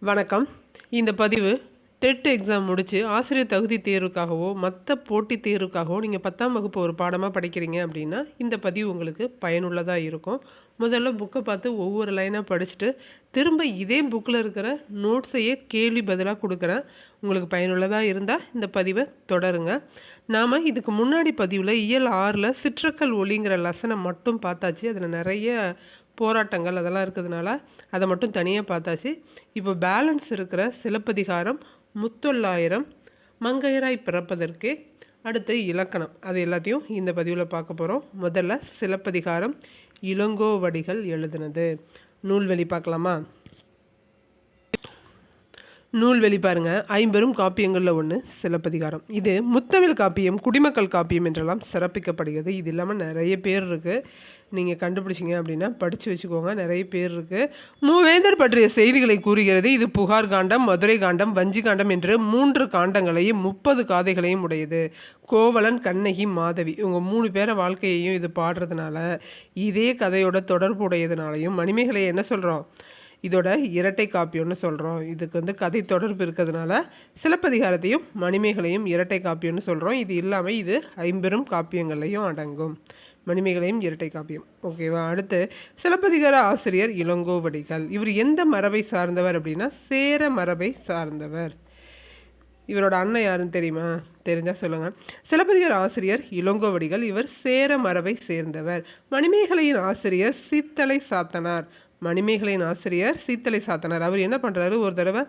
வணக்கம். இந்த பதிவு டெட் எக்ஸாம் முடித்து ஆசிரியர் தகுதி தேர்வுக்காகவோ மற்ற போட்டித் தேர்வுக்காகவோ நீங்கள் 10ஆம் வகுப்பு ஒரு பாடமாக படிக்கிறீங்க அப்படின்னா இந்த பதிவு உங்களுக்கு பயனுள்ளதாக இருக்கும். முதல்ல புக்கை பார்த்து ஒவ்வொரு லைனாக படிச்சுட்டு திரும்ப இதே புக்கில் இருக்கிற நோட்ஸையே கேள்வி பதிலாக கொடுக்குறேன். உங்களுக்கு பயனுள்ளதாக இருந்தால் இந்த பதிவை தொடருங்க. நாம் இதுக்கு முன்னாடி பதிவில் இயல் 6ல் சிற்றக்கல் ஒலிங்கிற லெசனை மட்டும் பார்த்தாச்சு. அதில் நிறைய போராட்டங்கள் அதெல்லாம் இருக்கிறதுனால அதை மட்டும் தனியாக பார்த்தாச்சு. இப்போ பேலன்ஸ் இருக்கிற சிலப்பதிகாரம், முத்தொள்ளாயிரம், மங்கையராய் பிறப்பதற்கு, அடுத்து இலக்கணம், அது எல்லாத்தையும் இந்த பதிவில் பார்க்க போகிறோம். முதல்ல சிலப்பதிகாரம் இளங்கோவடிகள் எழுதுனது. நூல்வெளி பார்க்கலாமா? நூல்வெளி பாருங்க. 50 காப்பியங்களில் ஒன்று சிலப்பதிகாரம். இது முத்தமிழ் காப்பியம், குடிமக்கள் காப்பியம் என்றெல்லாம் சிறப்பிக்கப்படுகிறது. இது இல்லாமல் நிறைய பேர் இருக்குது. நீங்கள் கண்டுபிடிச்சிங்க அப்படின்னா படித்து வச்சுக்கோங்க. நிறைய பேர் இருக்குது. மூவேந்தர் பற்றிய செய்திகளை கூறுகிறது. இது புகார் காண்டம், மதுரை காண்டம், வஞ்சி காண்டம் என்று 3 காண்டங்களையும் 30 காதைகளையும் உடையது. கோவலன், கண்ணகி, மாதவி இவங்க 3 பேரை வாழ்க்கையையும் இது பாடுறதுனால, இதே கதையோட தொடர்பு உடையதுனாலையும் மணிமேகலை என்ன சொல்கிறோம், இதோட இரட்டை காப்பியம்னு சொல்கிறோம். இதுக்கு கதை தொடர்பு இருக்கிறதுனால சிலப்பதிகாரத்தையும் மணிமேகலையும் இரட்டை காப்பியம்னு சொல்கிறோம். இது இல்லாமல் இது 50 காப்பியங்கள்லையும் அடங்கும். மணிமேகலையும் இரட்டை காப்பியம். ஓகேவா? அடுத்து சிலப்பதிகார ஆசிரியர் இளங்கோவடிகள். இவர் எந்த மரபை சார்ந்தவர் அப்படின்னா சேர மரபை சார்ந்தவர். இவரோட அண்ணன் யாருன்னு தெரியுமா? தெரிஞ்சால் சொல்லுங்கள். சிலப்பதிகார ஆசிரியர் இளங்கோவடிகள். இவர் சேர மரபை சேர்ந்தவர். மணிமேகலையின் ஆசிரியர் சீத்தலை சாத்தனார். மணிமேகலையின் ஆசிரியர் சீத்தலை சாத்தனார். அவர் என்ன பண்ணுறாரு, ஒரு தடவை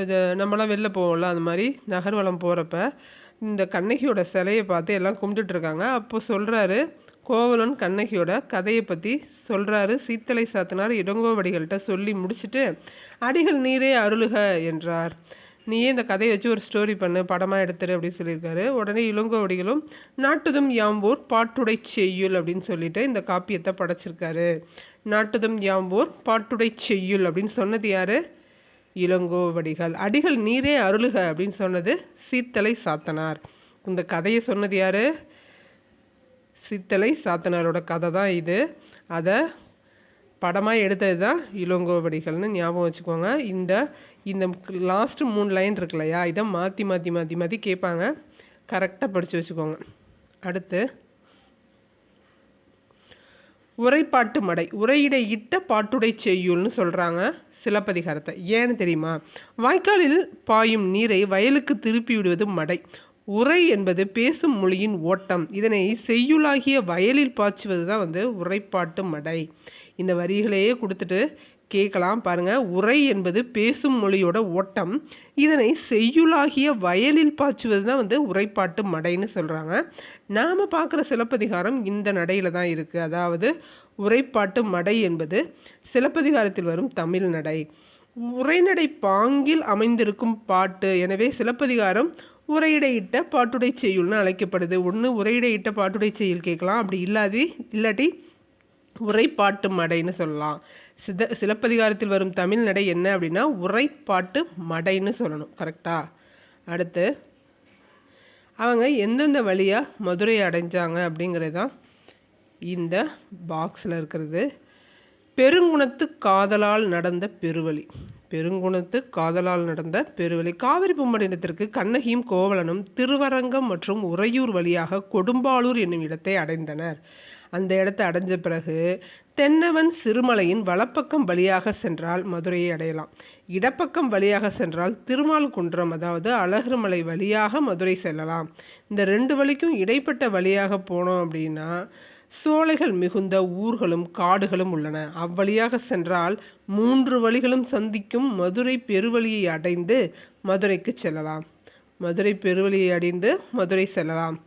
இது நம்மளாம் வெளில போவோம்ல, அந்த மாதிரி நகர்வலம் போகிறப்ப இந்த கண்ணகியோட சிலையை பார்த்து எல்லாம் கும்பிட்டுட்ருக்காங்க. அப்போ சொல்கிறாரு, கோவலன் கண்ணகியோட கதையை பற்றி சொல்கிறாரு சீத்தலை சாத்தனார் இளங்கோவடிகள்கிட்ட. சொல்லி முடிச்சுட்டு அடிகள் நீரே அருளுக என்றார். நீயே இந்த கதையை வச்சு ஒரு ஸ்டோரி பண்ணு, படமாக எடுத்துரு அப்படின்னு சொல்லியிருக்காரு. உடனே இளங்கோவடிகளும் நாட்டுதும் யாம்போர் பாட்டுடை செய்யுள் அப்படின்னு சொல்லிட்டு இந்த காப்பியத்தை படைச்சிருக்காரு. நாட்டுதும் யாம்போர் பாட்டுடை செய்யுள் அப்படின்னு சொன்னது யாரு? இளங்கோவடிகள். அடிகள் நீரே அருளுக அப்படின்னு சொன்னது சீத்தலை சாத்தனார். இந்த கதையை சொன்னது யாரு? சீத்தலை சாத்தனாரோட கதை தான் இது. அதை படமாக எடுத்தது தான் இளங்கோவடிகள்னு ஞாபகம் வச்சுக்கோங்க. இந்த இந்த லாஸ்ட்டு 3 லைன் இருக்கு இல்லையா, இதை மாற்றி மாற்றி மாற்றி மாற்றி கேட்பாங்க. கரெக்டாக படித்து வச்சுக்கோங்க. அடுத்து உரைப்பாட்டு மடை, உரையிடை இட்ட பாட்டுடை செய்யுள்னு சொல்கிறாங்க சிலப்பதிகாரத்தை. ஏன்னு தெரியுமா? வாய்க்காலில் பாயும் நீரை வயலுக்கு திருப்பி விடுவது மடை. உரை என்பது பேசும் மொழியின் ஓட்டம். இதனை செய்யுளாகிய வயலில் பாய்ச்சுவது தான் உரைப்பாட்டு மடை. இந்த வரிகளையே கொடுத்துட்டு கேட்கலாம் பாருங்க. உரை என்பது பேசும் மொழியோட ஓட்டம். இதனை செய்யுளாகிய வயலில் பாய்ச்சுவது தான் உரைப்பாட்டு மடைன்னு சொல்கிறாங்க. நாம் பார்க்குற சிலப்பதிகாரம் இந்த நடையில் தான் இருக்குது. அதாவது உரைப்பாட்டு மடை என்பது சிலப்பதிகாரத்தில் வரும் தமிழ் நடை. உரைநடை பாங்கில் அமைந்திருக்கும் பாட்டு. எனவே சிலப்பதிகாரம் உரையிடையிட்ட பாட்டுடை செய்யுள்னு அழைக்கப்படுது. ஒன்று உரையிடையிட்ட பாட்டுடை செய்யுள் கேட்கலாம், அப்படி இல்லாட்டி உரைப்பாட்டு மடைன்னு சொல்லலாம். சிலப்பதிகாரத்தில் வரும் தமிழ் நடை என்ன அப்படின்னா உரைப்பாட்டு மடைன்னு சொல்லணும். கரெக்டா? அடுத்து அவங்க எந்தெந்த வழியாக மதுரை அடைஞ்சாங்க அப்படிங்கிறது தான் இந்த பாக்ஸில் இருக்கிறது. பெருங்குணத்து காதலால் நடந்த பெருவழி. பெருங்குணத்து காதலால் நடந்த பெருவழி. காவிரி பூம்பட்டினத்திற்கு கண்ணகியும் கோவலனும் திருவரங்கம் மற்றும் உறையூர் வழியாக கொடும்பாளூர் என்னும் இடத்தை அடைந்தனர். அந்த இடத்தை அடைஞ்ச பிறகு தென்னவன் சிறுமலையின் வலப்பக்கம் வழியாக சென்றால் மதுரையை அடையலாம். இடப்பக்கம் வழியாக சென்றால் திருமால் குன்றம், அதாவது அழகுமலை வழியாக மதுரை செல்லலாம். இந்த 2 வழிக்கும் இடைப்பட்ட வழியாக போனோம் அப்படின்னா சோலைகள் மிகுந்த ஊர்களும் காடுகளும் உள்ளன. அவ்வழியாக சென்றால் 3 வழிகளும் சந்திக்கும் மதுரை பெருவழியை அடைந்து மதுரைக்கு செல்லலாம். மதுரை பெருவழியை அடைந்து மதுரை செல்லலாம்.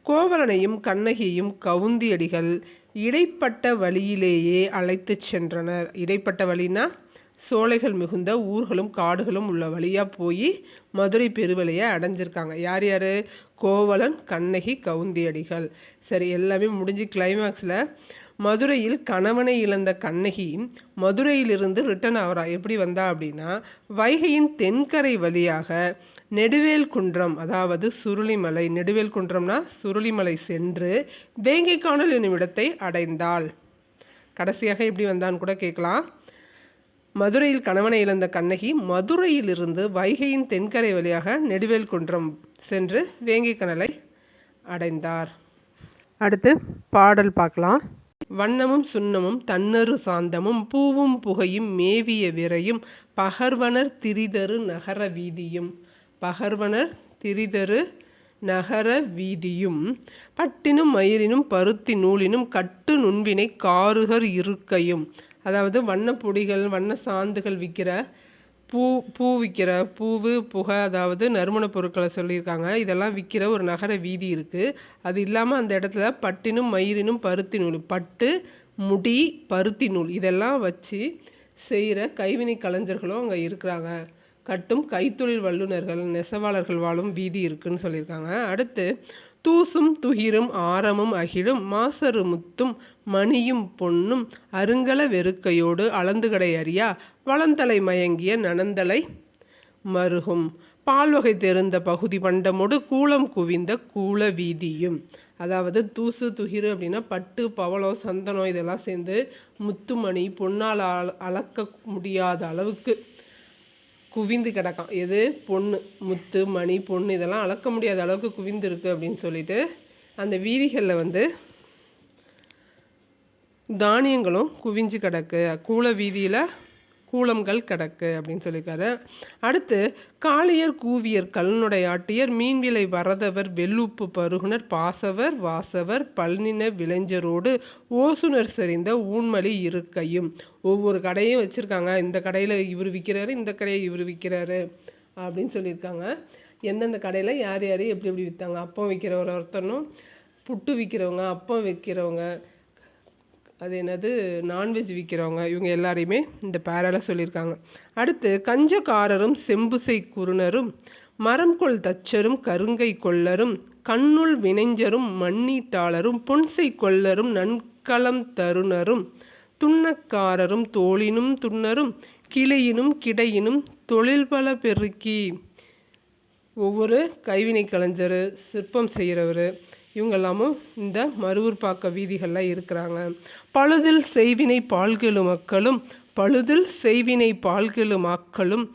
கோவலனையும் கண்ணகியையும் கவுந்தியடிகள் இடைப்பட்ட வழியிலேயே அழைத்து சென்றனர். இடைப்பட்ட வழினா சோலைகள் மிகுந்த ஊர்களும் காடுகளும் உள்ள வழியாக போய் மதுரை பெருவழியை அடைஞ்சிருக்காங்க. யார் யார்? கோவலன், கண்ணகி, கவுந்தியடிகள். சரி, எல்லாமே முடிஞ்சு கிளைமேக்ஸில் மதுரையில் கணவனை இழந்த கண்ணகி மதுரையிலிருந்து ரிட்டர்ன் ஆகிறா. எப்படி வந்தா அப்படின்னா வைகையின் தென்கரை வழியாக நெடுவேல் குன்றம், அதாவது சுருளிமலை, நெடுவேல் குன்றம்னா சுருளிமலை சென்று வேங்கைக்கானல் என்னும் இடத்தை அடைந்தாள். கடைசியாக எப்படி வந்தான்னு கூட கேட்கலாம். மதுரையில் கணவனை இழந்த கண்ணகி மதுரையிலிருந்து வைகையின் தென்கரை வழியாக நெடுவேல் குன்றம் சென்று வேங்கை கனலை அடைந்தார். அடுத்து பாடல் பார்க்கலாம். வண்ணமும் சுண்ணமும் தன்னரு சாந்தமும் பூவும் புகையும் மேவிய விரையும் பகர்வனர் திரிதரு நகர வீதியும். பகர்வனர் திரிதரு நகர வீதியும் பட்டினும் மயிரினும் பருத்தி நூலினும் கட்டு நுண்வினை காருகர் இருக்கையும். அதாவது வண்ணப்பொடிகள் வண்ண சாந்துகள் விற்கிற பூ விற்கிற பூவு புகை, அதாவது நறுமணப் பொருட்களை சொல்லியிருக்காங்க. இதெல்லாம் விற்கிற ஒரு நகர வீதி இருக்குது. அது இல்லாமல் அந்த இடத்துல பட்டினும் மயிரினும் பருத்தி நூல், பட்டு முடி பருத்தி நூல் இதெல்லாம் வச்சு செய்கிற கைவினை கலைஞர்களும் அங்கே இருக்கிறாங்க. கட்டும் கைத்தொழில் வல்லுநர்கள் நெசவாளர்கள் வாழும் வீதி இருக்குன்னு சொல்லியிருக்காங்க. அடுத்து தூசும் துகிரும் ஆரமும் அகிலும் மாசரு முத்தும் மணியும் பொன்னும் அருங்கல வெறுக்கையோடு அளந்துகடை அறியா வளந்தலை மயங்கிய நனந்தலை மருகும் பால்வகை தெரிந்த பகுதி பண்டமோடு கூலம் குவிந்த கூல வீதியும். அதாவது தூசு துகிரு அப்படின்னா பட்டு பவளம் சந்தனம் இதெல்லாம் சேர்ந்து முத்துமணி பொன்னால் அளக்க முடியாத அளவுக்கு குவிந்து கிடக்கான். எது? பொண்ணு, முத்து மணி பொண்ணு இதெல்லாம் அளக்க முடியாத அளவுக்கு குவிந்து இருக்குது அப்படின்னு சொல்லிட்டு அந்த வீதிகளில் தானியங்களும் குவிஞ்சு கிடக்கு, கூல வீதியில் கூலங்கள் கிடக்கு அப்படின்னு சொல்லியிருக்காரு. அடுத்து காளியர் கூவியர் கல்னுடை ஆட்டியர் மீன்விலை வரதவர் வெள்ளுப்பு பருகுனர் பாசவர் வாசவர் பல்நின விளைஞரோடு ஓசுனர் செறிந்த ஊன்மலி இருக்கையும். ஒவ்வொரு கடையும் வச்சுருக்காங்க. இந்த கடையில் இவர் விற்கிறாரு, இந்த கடையை இவர் விற்கிறாரு அப்படின்னு சொல்லியிருக்காங்க. எந்தெந்த கடையில் யார் யார் எப்படி எப்படி விற்றாங்க. அப்பம் விற்கிறவர் ஒருத்தனும், புட்டு விற்கிறவங்க, அப்பம் விற்கிறவங்க, அது என்னது நான்வெஜ் விற்கிறவங்க, இவங்க எல்லாரையுமே இந்த பேரால சொல்லியிருக்காங்க. அடுத்து கஞ்சக்காரரும் செம்புசை குறுனரும் மரம்கொள் தச்சரும் கருங்கை கொள்ளரும் கண்ணுள் வினைஞரும் மண்ணீட்டாளரும் பொன்சை கொள்ளரும் நன்களம் தருணரும் துண்ணக்காரரும் தோளினும் துண்ணரும் கிளையினும் கிடையினும் தொழில்பல பெருக்கி. ஒவ்வொரு கைவினை கலைஞர் சிற்பம் செய்கிறவர் இவங்கெல்லாமும் இந்த மருவூர்பாக்க வீதிகளில் இருக்கிறாங்க. பழுதில் செய்வினை பால்கெழு மக்களும் பழுதில் செய்வினை பால்கெழு மக்களும்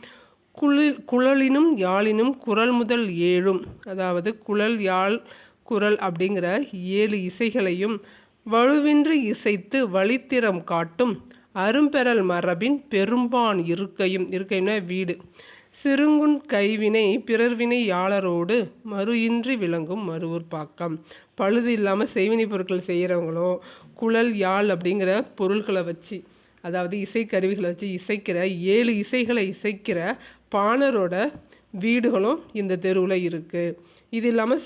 குழலினும் யாழினும் குரல் முதல் 7, அதாவது குழல் யாழ் குரல் அப்படிங்கிற 7 இசைகளையும் வலுவின்றி இசைத்து வழித்திறம் காட்டும் அரும்பெறல் மரபின் பெரும்பான் இருக்கையும். இருக்கைன்னா வீடு. சிறுங்குன் கைவினை பிறர்வினை யாளரோடு மறு இன்றி விளங்கும் மருவூர்பாக்கம். பழுது இல்லாமல் செய்வினை பொருட்கள் செய்கிறவங்களும் குழல் யாழ் அப்படிங்கிற பொருட்களை வச்சு, அதாவது இசைக்கருவிகளை வச்சு இசைக்கிற 7 இசைகளை இசைக்கிற பாணரோட வீடுகளும் இந்த தெருவில் இருக்குது. இது இல்லாமல்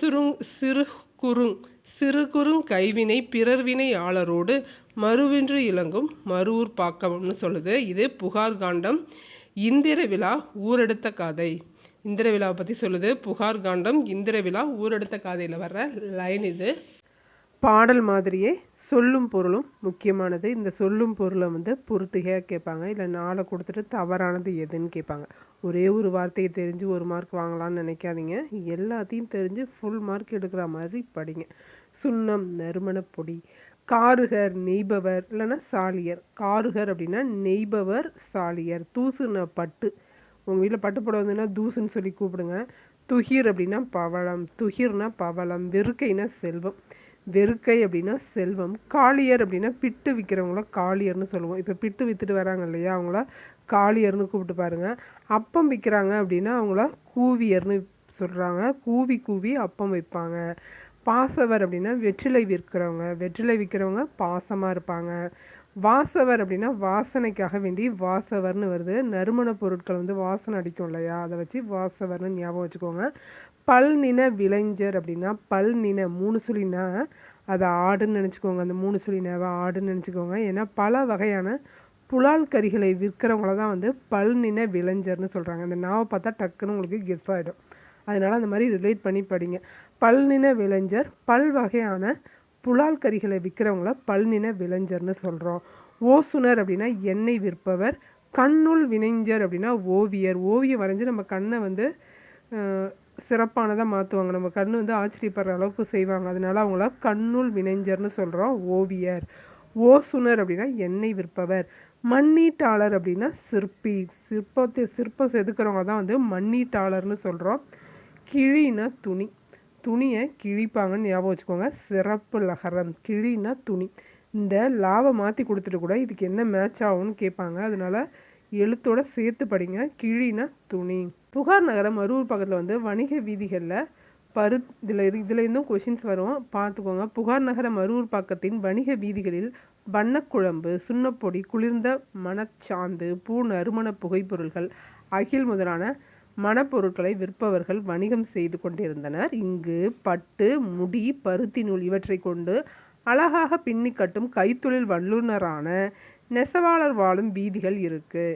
சிறு குறுங் கைவினை பிறர்வினை யாளரோடு மறுவின்றி இளங்கும் மருவூர்பாக்கம்னு சொல்லுது. இது புகார் காண்டம் இந்திர விழா ஊரெடுத்த காதை. இந்திர விழாவை பற்றி சொல்லுது. புகார் காண்டம் இந்திர விழா ஊரெடுத்த காதையில் வர்ற லைன் இது. பாடல் மாதிரியே சொல்லும் பொருளும் முக்கியமானது. இந்த சொல்லும் பொருளை பொறுத்துகையாக கேட்பாங்க. இல்லை நாளை கொடுத்துட்டு தவறானது எதுன்னு கேட்பாங்க. ஒரே ஒரு வார்த்தையை தெரிஞ்சு 1 மார்க் வாங்கலான்னு நினைக்காதீங்க. எல்லாத்தையும் தெரிஞ்சு ஃபுல் மார்க் எடுக்கிற மாதிரி படிங்க. சுண்ணம் நறுமணப்பொடி, காருகர் நெய்பவர் இல்லைன்னா சாலியர். காருகர் அப்படின்னா நெய்பவர் சாலியர். தூசுன்னா பட்டு, உங்கள் வீட்டில் பட்டு போட வந்ததுன்னா தூசுன்னு சொல்லி கூப்பிடுங்க. துகிர் அப்படின்னா பவளம், துகிர்னா பவளம். வெறுக்கைனா செல்வம், வெறுக்கை அப்படின்னா செல்வம். காளியர் அப்படின்னா பிட்டு விற்கிறவங்கள காளியர்னு சொல்லுவோம். இப்போ பிட்டு விற்றுட்டு வராங்க இல்லையா, அவங்கள காளியர்னு கூப்பிட்டு பாருங்கள். அப்பம் விற்கிறாங்க அப்படின்னா அவங்கள கூவியர்னு சொல்கிறாங்க. கூவி கூவி அப்பம் வைப்பாங்க. பாசவர் அப்படின்னா வெற்றிலை விற்கிறவங்க, வெற்றிலை விற்கிறவங்க பாசமாக இருப்பாங்க. வாசவர் அப்படின்னா வாசனைக்காக வேண்டி வாசவர்னு வருது. நறுமண பொருட்கள் வாசனை அடிக்கும் இல்லையா, அதை வச்சு வாசவர்னு ஞாபகம் வச்சுக்கோங்க. பல்நின விளைஞர் அப்படின்னா பல்நின 3 சுழினா அதை ஆடுன்னு நினச்சிக்கோங்க. அந்த 3 சுழினாவை ஆடுன்னு நினச்சிக்கோங்க. ஏன்னா பல வகையான புலால் கறிகளை விற்கிறவங்கள தான் பல்நின விளைஞர்னு சொல்கிறாங்க. அந்த நாவை பார்த்தா டக்குன்னு உங்களுக்கு கெஸ் ஆகிடும். அதனால் அந்த மாதிரி ரிலேட் பண்ணி படிங்க. பல்நின விளைஞர் பல் வகையான புலால் கறிகளை விற்கிறவங்கள பல்நின விளைஞர்னு சொல்கிறோம். ஓசுனர் அப்படின்னா எண்ணெய் விற்பவர். கண்ணுள் வினைஞர் அப்படின்னா ஓவியர். ஓவியம் வரைஞ்சி நம்ம கண்ணை சிறப்பானதாக மாற்றுவாங்க. நம்ம கண் ஆச்சரியப்படுற அளவுக்கு செய்வாங்க. அதனால அவங்கள கண்ணுள் வினைஞர்னு சொல்கிறோம், ஓவியர். ஓசுனர் அப்படின்னா எண்ணெய் விற்பவர். மண்ணீட்டாளர் அப்படின்னா சிற்பி. சிற்பம் செதுக்கிறவங்க தான் வந்து மண்ணீட்டாளர்னு சொல்கிறோம். கிழினா துணி, துணியை கிழிப்பாங்கன்னு ஞாபகம் வச்சுக்கோங்க. சிறப்பு லகரம். கிழினா துணி. இந்த லாவை மாற்றி கொடுத்துட்டு கூட இதுக்கு என்ன மேட்ச் ஆகும்னு கேட்பாங்க. அதனால எழுத்தோட சேர்த்து படிங்க. கிழினா துணி. புகார் நகரம் அரூர் பக்கத்தில் வந்து வணிக வீதிகளில் இதுலேருந்தும் கொஷின்ஸ் வரும், பார்த்துக்கோங்க. புகார் நகரம் அரூர் பக்கத்தின் வணிக வீதிகளில் வண்ணக்குழம்பு, சுண்ணப்பொடி, குளிர்ந்த மணச்சாந்து, பூ, நறுமண புகைப்பொருள்கள், அகில் முதலான மணப்பொருட்களை விற்பவர்கள் வணிகம் செய்து கொண்டிருந்தனர். இங்கு பட்டு, முடி, பருத்தி நூல் இவற்றை கொண்டு அழகாக பின்னி கட்டும் கைத்தொழில் வல்லுநரான நெசவாளர் வாழும் வீதிகள் இருக்கு.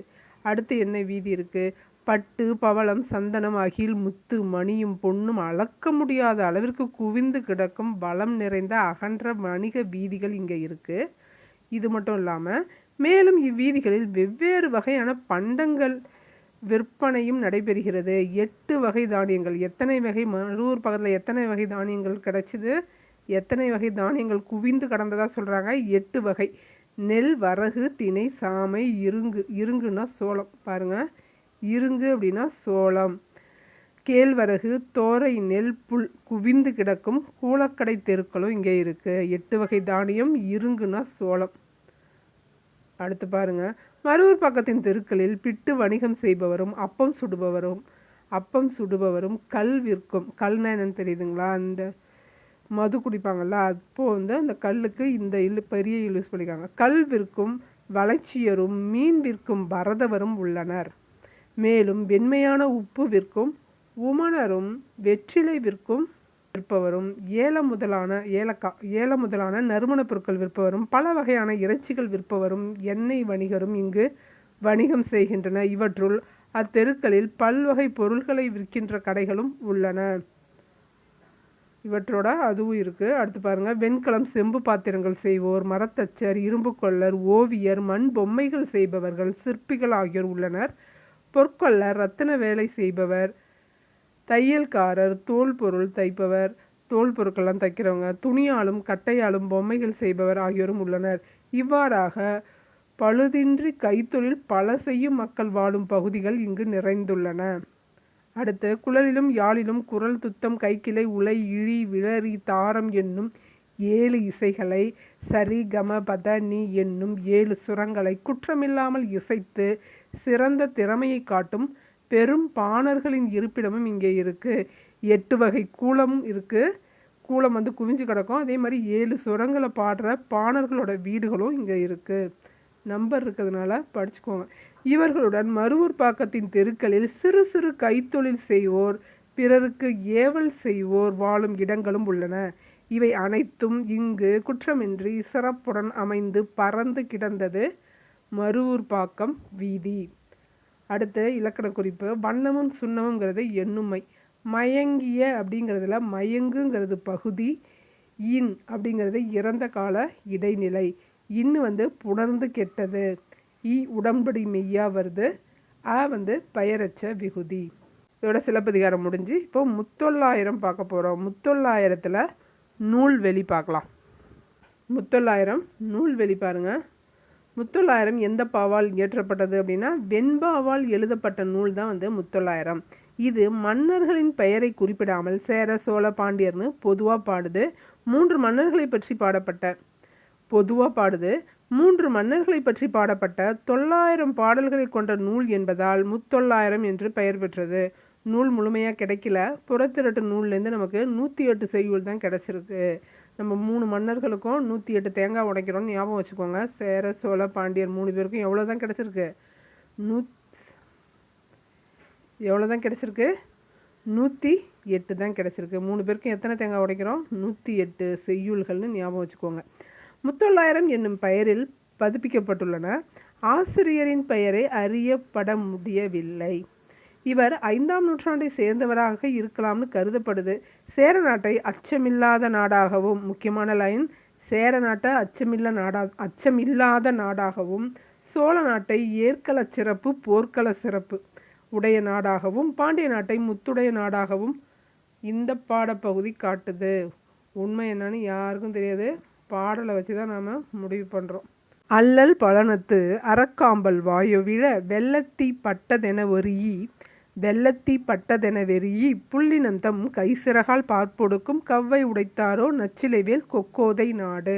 அடுத்து என்ன வீதி இருக்கு? பட்டு, பவளம், சந்தனம், அகில், முத்து, மணியும் பொன்னும் அளக்க முடியாத அளவிற்கு குவிந்து கிடக்கும் வளம் நிறைந்த அகன்ற வணிக வீதிகள் இங்கே இருக்கு. இது மட்டும் இல்லாமல் மேலும் இவ்வீதிகளில் வெவ்வேறு வகையான பண்டங்கள் விற்பனையும் நடைபெறுகிறது. 8 வகை தானியங்கள். எத்தனை வகை? அரூர் பக்கத்தில் எத்தனை வகை தானியங்கள் கிடைச்சிது? எத்தனை வகை தானியங்கள் குவிந்து கடந்ததாக சொல்கிறாங்க? 8 வகை. நெல், வரகு, திணை, சாமை, இருங்குன்னா சோளம். பாருங்கள், இருங்கு அப்படின்னா சோளம். கேழ்வரகு, தோரை, நெல், புல் குவிந்து கிடக்கும் கூலக்கடை தெருக்களும் இங்கே இருக்குது. 8 வகை தானியம். இருங்குன்னா சோளம். அடுத்து பாருங்க, மரூர் பக்கத்தின் தெருக்களில் பிட்டு வணிகம் செய்பவரும் அப்பம் சுடுபவரும் கல் விற்கும். கல்னா என்னன்னு தெரியுதுங்களா? அந்த மது குடிப்பாங்கள்ல, அப்போது வந்து அந்த கல்லுக்கு இந்த பெரிய யூஸ் பண்ணிக்காங்க. கல் விற்கும் வளர்ச்சியரும் மீன் விற்கும் பரதவரும் உள்ளனர். மேலும் வெண்மையான உப்பு விற்கும் உமணரும் வெற்றிலை விற்பவரும் ஏல முதலான நறுமணப் பொருட்கள் விற்பவரும் பல வகையான இறைச்சிகள் விற்பவரும் எண்ணெய் வணிகரும் இங்கு வணிகம் செய்கின்றன. இவற்றுள் அத்தெருக்களில் பல்வகை பொருள்களை விற்கின்ற கடைகளும் உள்ளன. இவற்றோட அதுவும் இருக்குது. அடுத்து பாருங்கள், வெண்கலம், செம்பு பாத்திரங்கள் செய்வோர், மரத்தச்சர், இரும்பு கொள்ளர், ஓவியர், மண் பொம்மைகள் செய்பவர்கள், சிற்பிகள் ஆகியோர் உள்ளனர். பொற்கொள்ளர், ரத்தின வேலை செய்பவர், தையல்காரர், தோல் பொருள் தைப்பவர், தோல் பொருட்கள்லாம் தைக்கிறவங்க, துணியாலும் கட்டையாலும் பொம்மைகள் செய்பவர் ஆகியோரும் உள்ளனர். இவ்வாறாக பழுதின்றி கைத்தொழில் பல செய்யும் மக்கள் வாழும் பகுதிகள் இங்கு நிறைந்துள்ளன. அடுத்து, குழலிலும் யாழிலும் குரல், துத்தம், கைக்கிளை, உலை, இழி, விளரி, தாரம் என்னும் 7 இசைகளை, சரி, கம, பத, நீ என்னும் 7 சுரங்களை குற்றமில்லாமல் இசைத்து சிறந்த திறமையை காட்டும் பெரும் பாணர்களின் இருப்பிடமும் இங்கே இருக்குது. 8 வகை கூலமும் இருக்குது. கூலம் வந்து குவிஞ்சு கிடக்கும். அதே மாதிரி 7 சுரங்களை பாடுற பாணர்களோட வீடுகளும் இங்கே இருக்குது. நம்பர் இருக்கிறதுனால படிச்சுக்கோங்க. இவர்களுடன் மருவூர் பாக்கத்தின் தெருக்களில் சிறு சிறு கைத்தொழில் செய்வோர், பிறருக்கு ஏவல் செய்வோர் வாழும் இடங்களும் உள்ளன. இவை அனைத்தும் இங்கு குற்றமின்றி சிறப்புடன் அமைந்து பறந்து கிடந்தது மருவூர் பாக்கம் வீதி. அடுத்து இலக்கண குறிப்பு. வண்ணமும் சுண்ணமுங்கிறது எண்ணுமை. மயங்கிய அப்படிங்கிறதுல மயங்குங்கிறது பகுதி, இன் அப்படிங்கிறது இறந்த கால இடைநிலை, இன்னு வந்து புணர்ந்து கெட்டது, உடம்படி மெய்யா வருது, வந்து பெயரச்ச விகுதி. இதோட சிலப்பதிகாரம் முடிஞ்சு இப்போ முத்தொள்ளாயிரம் பார்க்க போகிறோம். முத்தொள்ளாயிரத்தில் நூல்வெளி பார்க்கலாம். முத்தொள்ளாயிரம் நூல்வெளி பாருங்கள். முத்தொள்ளாயிரம் எந்த பாவால் இயற்றப்பட்டது அப்படின்னா வெண்பாவால் எழுதப்பட்ட நூல் தான் வந்து முத்தொள்ளாயிரம். இது மன்னர்களின் பெயரை குறிப்பிடாமல் சேர, சோழ, பாண்டியர்னு பொதுவாக பாடுது. 3 மன்னர்களை பற்றி பாடப்பட்ட 900 பாடல்களை கொண்ட நூல் என்பதால் முத்தொள்ளாயிரம் என்று பெயர் பெற்றது. நூல் முழுமையாக கிடைக்கல. புறத்திரட்டு நூல்லேருந்து நமக்கு 108 செய்யுள் தான் கிடச்சிருக்கு. நம்ம 3 மன்னர்களுக்கும் 108 தேங்காய் உடைக்கிறோம்னு ஞாபகம் வச்சுக்கோங்க. சேர, சோழ, பாண்டியர் 3 பேருக்கும் எவ்வளோ தான் கிடச்சிருக்கு? 108 தான் கிடச்சிருக்கு. 3 பேருக்கும் எத்தனை தேங்காய் உடைக்கிறோம்? 108 செய்யுள்கள்னு ஞாபகம் வச்சுக்கோங்க. முத்தொள்ளாயிரம் என்னும் பெயரில் பதிப்பிக்கப்பட்டுள்ளன. ஆசிரியரின் பெயரை அறியப்பட முடியவில்லை. இவர் 5ஆம் நூற்றாண்டை சேர்ந்தவராக இருக்கலாம்னு கருதப்படுது. சேர நாட்டை அச்சமில்லாத நாடாகவும், முக்கியமான லைன், சேர நாட்டை அச்சமில்லாத நாடாகவும், சோழ நாட்டை ஏற்கள சிறப்பு, போர்க்கள சிறப்பு உடைய நாடாகவும், பாண்டிய நாட்டை முத்துடைய நாடாகவும் இந்த பாடப்பகுதி காட்டுது. உண்மை என்னன்னு யாருக்கும் தெரியாது. பாடலை வச்சு தான் நாம் முடிவு பண்ணுறோம். அல்லல் பழனத்து அறக்காம்பல் வாயுவிழ வெள்ளத்தி பட்டதென வெறியி வெள்ளத்தி பட்டதென வெறியி புள்ளினந்தம் கைசிறகால் பார்ப்பொடுக்கும் கவ்வை உடைத்தாரோ நச்சிலைவேல் கொக்கோதை நாடு.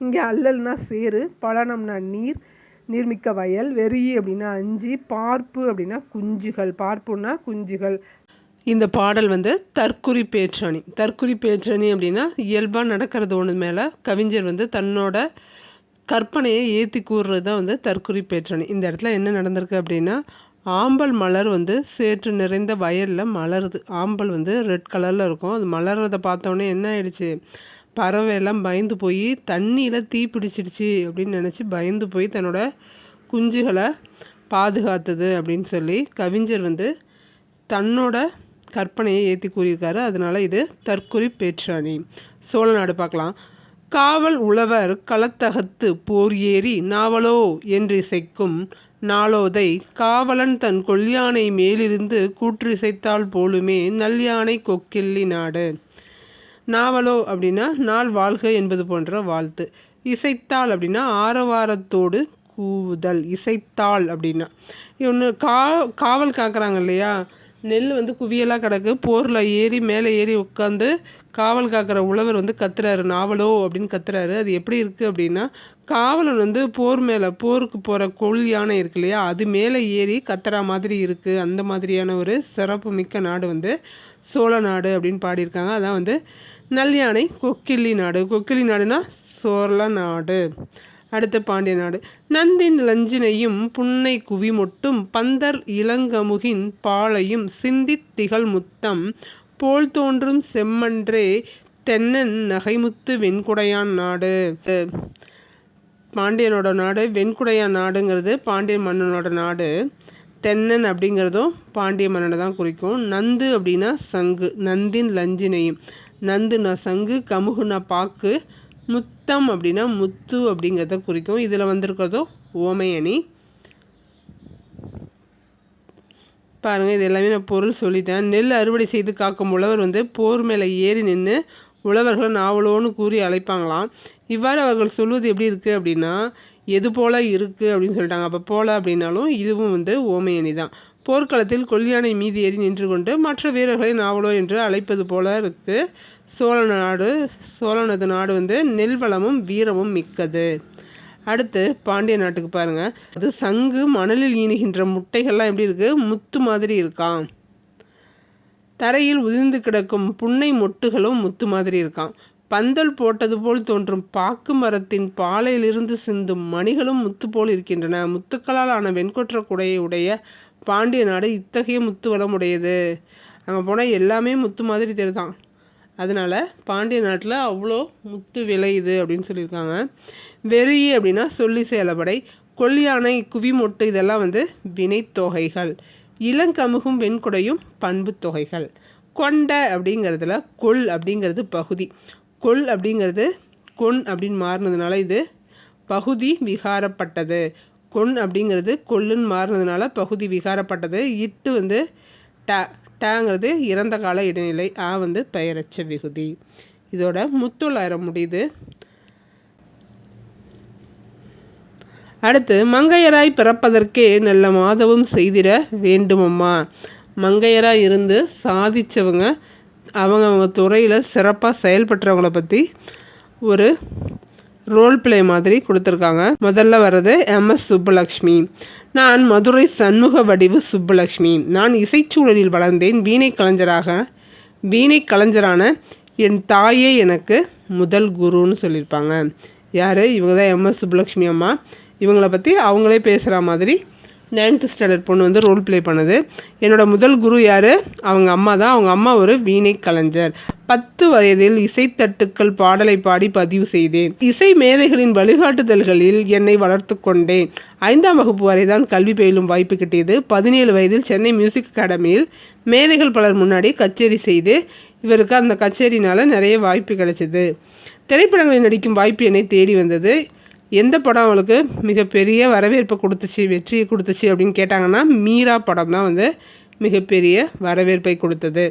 இங்கே அல்லல்னா சேறு, பழனம்னா நீர், நீர்மிக்க வயல், வெறியி அப்படின்னா அஞ்சு, பார்ப்பு அப்படின்னா குஞ்சுகள், பார்ப்புன்னா குஞ்சுகள். இந்த பாடல் வந்து தற்குறி பேற்றணி. தற்குறி பேற்றணி அப்படின்னா இயல்பாக நடக்கிறது ஒன்று மேலே கவிஞர் வந்து தன்னோட கற்பனையை ஏற்றி கூறுறது தான் வந்து தற்குறி பேற்றணி. இந்த இடத்துல என்ன நடந்திருக்கு அப்படின்னா, ஆம்பல் மலர் வந்து சேற்று நிறைந்த வயலில் மலருது. ஆம்பல் வந்து ரெட் கலரில் இருக்கும். அது மலர்றதை பார்த்தோன்னே என்ன ஆயிடுச்சு, பறவையெல்லாம் பயந்து போய் தண்ணியில் தீ பிடிச்சிடுச்சு அப்படின்னு நினச்சி பயந்து போய் தன்னோட குஞ்சுகளை பாதுகாத்தது அப்படின்னு சொல்லி கவிஞர் வந்து தன்னோட கற்பனையை ஏற்றி கூறியிருக்காரு. அதனால் இது தற்குறி பேற்றணி. சோழ நாடு பார்க்கலாம். காவல் உழவர் களத்தகத்து போர் ஏறி நாவலோ என்று இசைக்கும் நாளோதை காவலன் தன் கொல்யானை மேலிருந்து கூற்றிசைத்தால் போலுமே நல்யானை கொக்கில்லி நாடு. நாவலோ அப்படின்னா நாள் வாழ்க என்பது போன்ற வாழ்த்து. இசைத்தாள் அப்படின்னா ஆரவாரத்தோடு கூவுதல். இசைத்தாள் அப்படின்னா ஒன்று காவல் காக்குறாங்க இல்லையா, நெல் வந்து குவியலாக கிடக்கு, போரில் ஏறி மேலே ஏறி உட்காந்து காவல் காக்கிற உழவர் வந்து கத்துறாரு, நாவலோ அப்படின்னு கத்துறாரு. அது எப்படி இருக்குது அப்படின்னா, காவலன் வந்து போருக்கு போகிற கொள் யானை இருக்கு இல்லையா, அது மேலே ஏறி கத்துறா மாதிரி இருக்குது. அந்த மாதிரியான ஒரு சிறப்பு மிக்க நாடு வந்து சோழ நாடு அப்படின்னு பாடியிருக்காங்க. அதான் வந்து நல்யானை கொக்கில்லி நாடு. கொக்கில்லி நாடுனா சோழ நாடு. அடுத்த பாண்டிய நாடு. நந்தின் லஞ்சினையும் புன்னை குவிமொட்டும் பந்தர் இளங்கமுகின் பாலையும் சிந்தித் திகழ் முத்தம் போல் தோன்றும் செம்மன்றே தென்னன் நகைமுத்து வெண்குடையான் நாடு. பாண்டியனோட நாடு வெண்குடையான் நாடுங்கிறது பாண்டிய மன்னனோட நாடு. தென்னன் அப்படிங்கிறதும் பாண்டிய மன்னனை தான் குறிக்கும். நந்து அப்படின்னா சங்கு. நந்தின் லஞ்சினையும், நந்துனா சங்கு, கமுகுனா பாக்கு, முத்தம் அப்படின்னா முத்து அப்படிங்கிறத குறிக்கும். இதில் வந்திருக்கிறதோ ஓமையணி. பாருங்கள், இது எல்லாமே நான் பொருள் சொல்லிட்டேன். நெல் அறுவடை செய்து காக்கும் உழவர் வந்து போர் மேலே ஏறி நின்று உழவர்களை நாவலோன்னு கூறி அழைப்பாங்களாம். இவ்வாறு அவர்கள் சொல்வது எப்படி இருக்குது அப்படின்னா, எது போல் இருக்குது அப்படின்னு சொல்லிட்டாங்க. அப்போ போல அப்படின்னாலும் இதுவும் வந்து ஓமையணி தான். போர்க்களத்தில் கொல்யானை மீது ஏறி நின்று கொண்டு மற்ற வீரர்களை நாவலோ என்று அழைப்பது போல இருக்குது. சோழனது நாடு வந்து நெல் வளமும் வீரமும் மிக்கது. அடுத்து பாண்டிய நாட்டுக்கு பாருங்கள். அது சங்கு மணலில் ஈனுகின்ற முட்டைகள்லாம் எப்படி இருக்குது, முத்து மாதிரி இருக்கான். தரையில் உதிர்ந்து கிடக்கும் புன்னை மொட்டுகளும் முத்து மாதிரி இருக்கான். பந்தல் போட்டது போல் தோன்றும் பாக்கு மரத்தின் பாலையிலிருந்து சிந்தும் மணிகளும் முத்து போல் இருக்கின்றன. முத்துக்களால் ஆன வெண்கொற்ற குடையை உடைய பாண்டிய நாடு இத்தகைய முத்து வளம் உடையது. அங்கே போனால் எல்லாமே முத்து மாதிரி தெரிதான். அதனால் பாண்டிய நாட்டில் அவ்வளோ முத்து விளையுது அப்படின்னு சொல்லியிருக்காங்க. வெறியி அப்படின்னா சொல்லி சேலப்படை, கொல்யானை, குவிமொட்டு இதெல்லாம் வந்து வினைத்தொகைகள். இளங்கமுகும் வெண்குடையும் பண்பு தொகைகள். கொண்ட அப்படிங்கிறதுல கொல் அப்படிங்கிறது பகுதி. கொல் அப்படிங்கிறது கொன் அப்படின்னு மாறினதுனால இது பகுதி விகாரப்பட்டது. கொன் அப்படிங்கிறது கொல்லுன்னு மாறினதுனால பகுதி விகாரப்பட்டது. இட்டு வந்து டங்கிறது இறந்த கால இடைநிலை. வந்து பெயரச்ச விகுதி. இதோட முத்தொள்ளாயிரம் முடியுது. அடுத்து மங்கையராய் பிறப்பதற்கே நல்ல மாதவம் செய்திட வேண்டுமம்மா. மங்கையராக இருந்து சாதித்தவங்க, அவங்க துறையில் சிறப்பாக செயல்பட்டுறவங்கள பற்றி ஒரு ரோல் பிளே மாதிரி கொடுத்துருக்காங்க. முதல்ல வர்றது MS சுப்புலக்ஷ்மி. நான் மதுரை சண்முக வடிவு சுப்புலக்ஷ்மி. நான் இசைச்சூழலில் வளர்ந்தேன். வீணை கலைஞரான என் தாயே எனக்கு முதல் குருன்னு சொல்லியிருப்பாங்க. யார் இவங்க தான் MS சுப்புலக்ஷ்மி அம்மா. இவங்கள பற்றி அவங்களே பேசுகிற மாதிரி 9th ஸ்டாண்டர்ட் பொண்ணு வந்து ரோல் ப்ளே பண்ணுது. என்னோட முதல் குரு யார், அவங்க அம்மா தான். அவங்க அம்மா ஒரு வீணை கலைஞர். 10 வயதில் இசைத்தட்டுக்கள் பாடலை பாடி பதிவு செய்தேன். இசை மேதைகளின் வழிகாட்டுதல்களில் என்னை வளர்த்து கொண்டேன். 5ஆம் வகுப்பு வரை தான் கல்வி பயிலும் வாய்ப்பு கிட்டியது. 17 வயதில் சென்னை மியூசிக் அகாடமியில் மேதைகள் பலர் முன்னாடி கச்சேரி செய்து இவருக்கு அந்த கச்சேரினால் நிறைய வாய்ப்பு கிடைச்சிது. திரைப்படங்களில் நடிக்கும் வாய்ப்பு என்னை தேடி வந்தது. எந்த படம் அவளுக்கு மிகப்பெரிய வரவேற்பை கொடுத்துச்சு, வெற்றியை கொடுத்துச்சு அப்படின்னு கேட்டாங்கன்னா மீரா படம் தான் வந்து மிகப்பெரிய வரவேற்பை கொடுத்தது.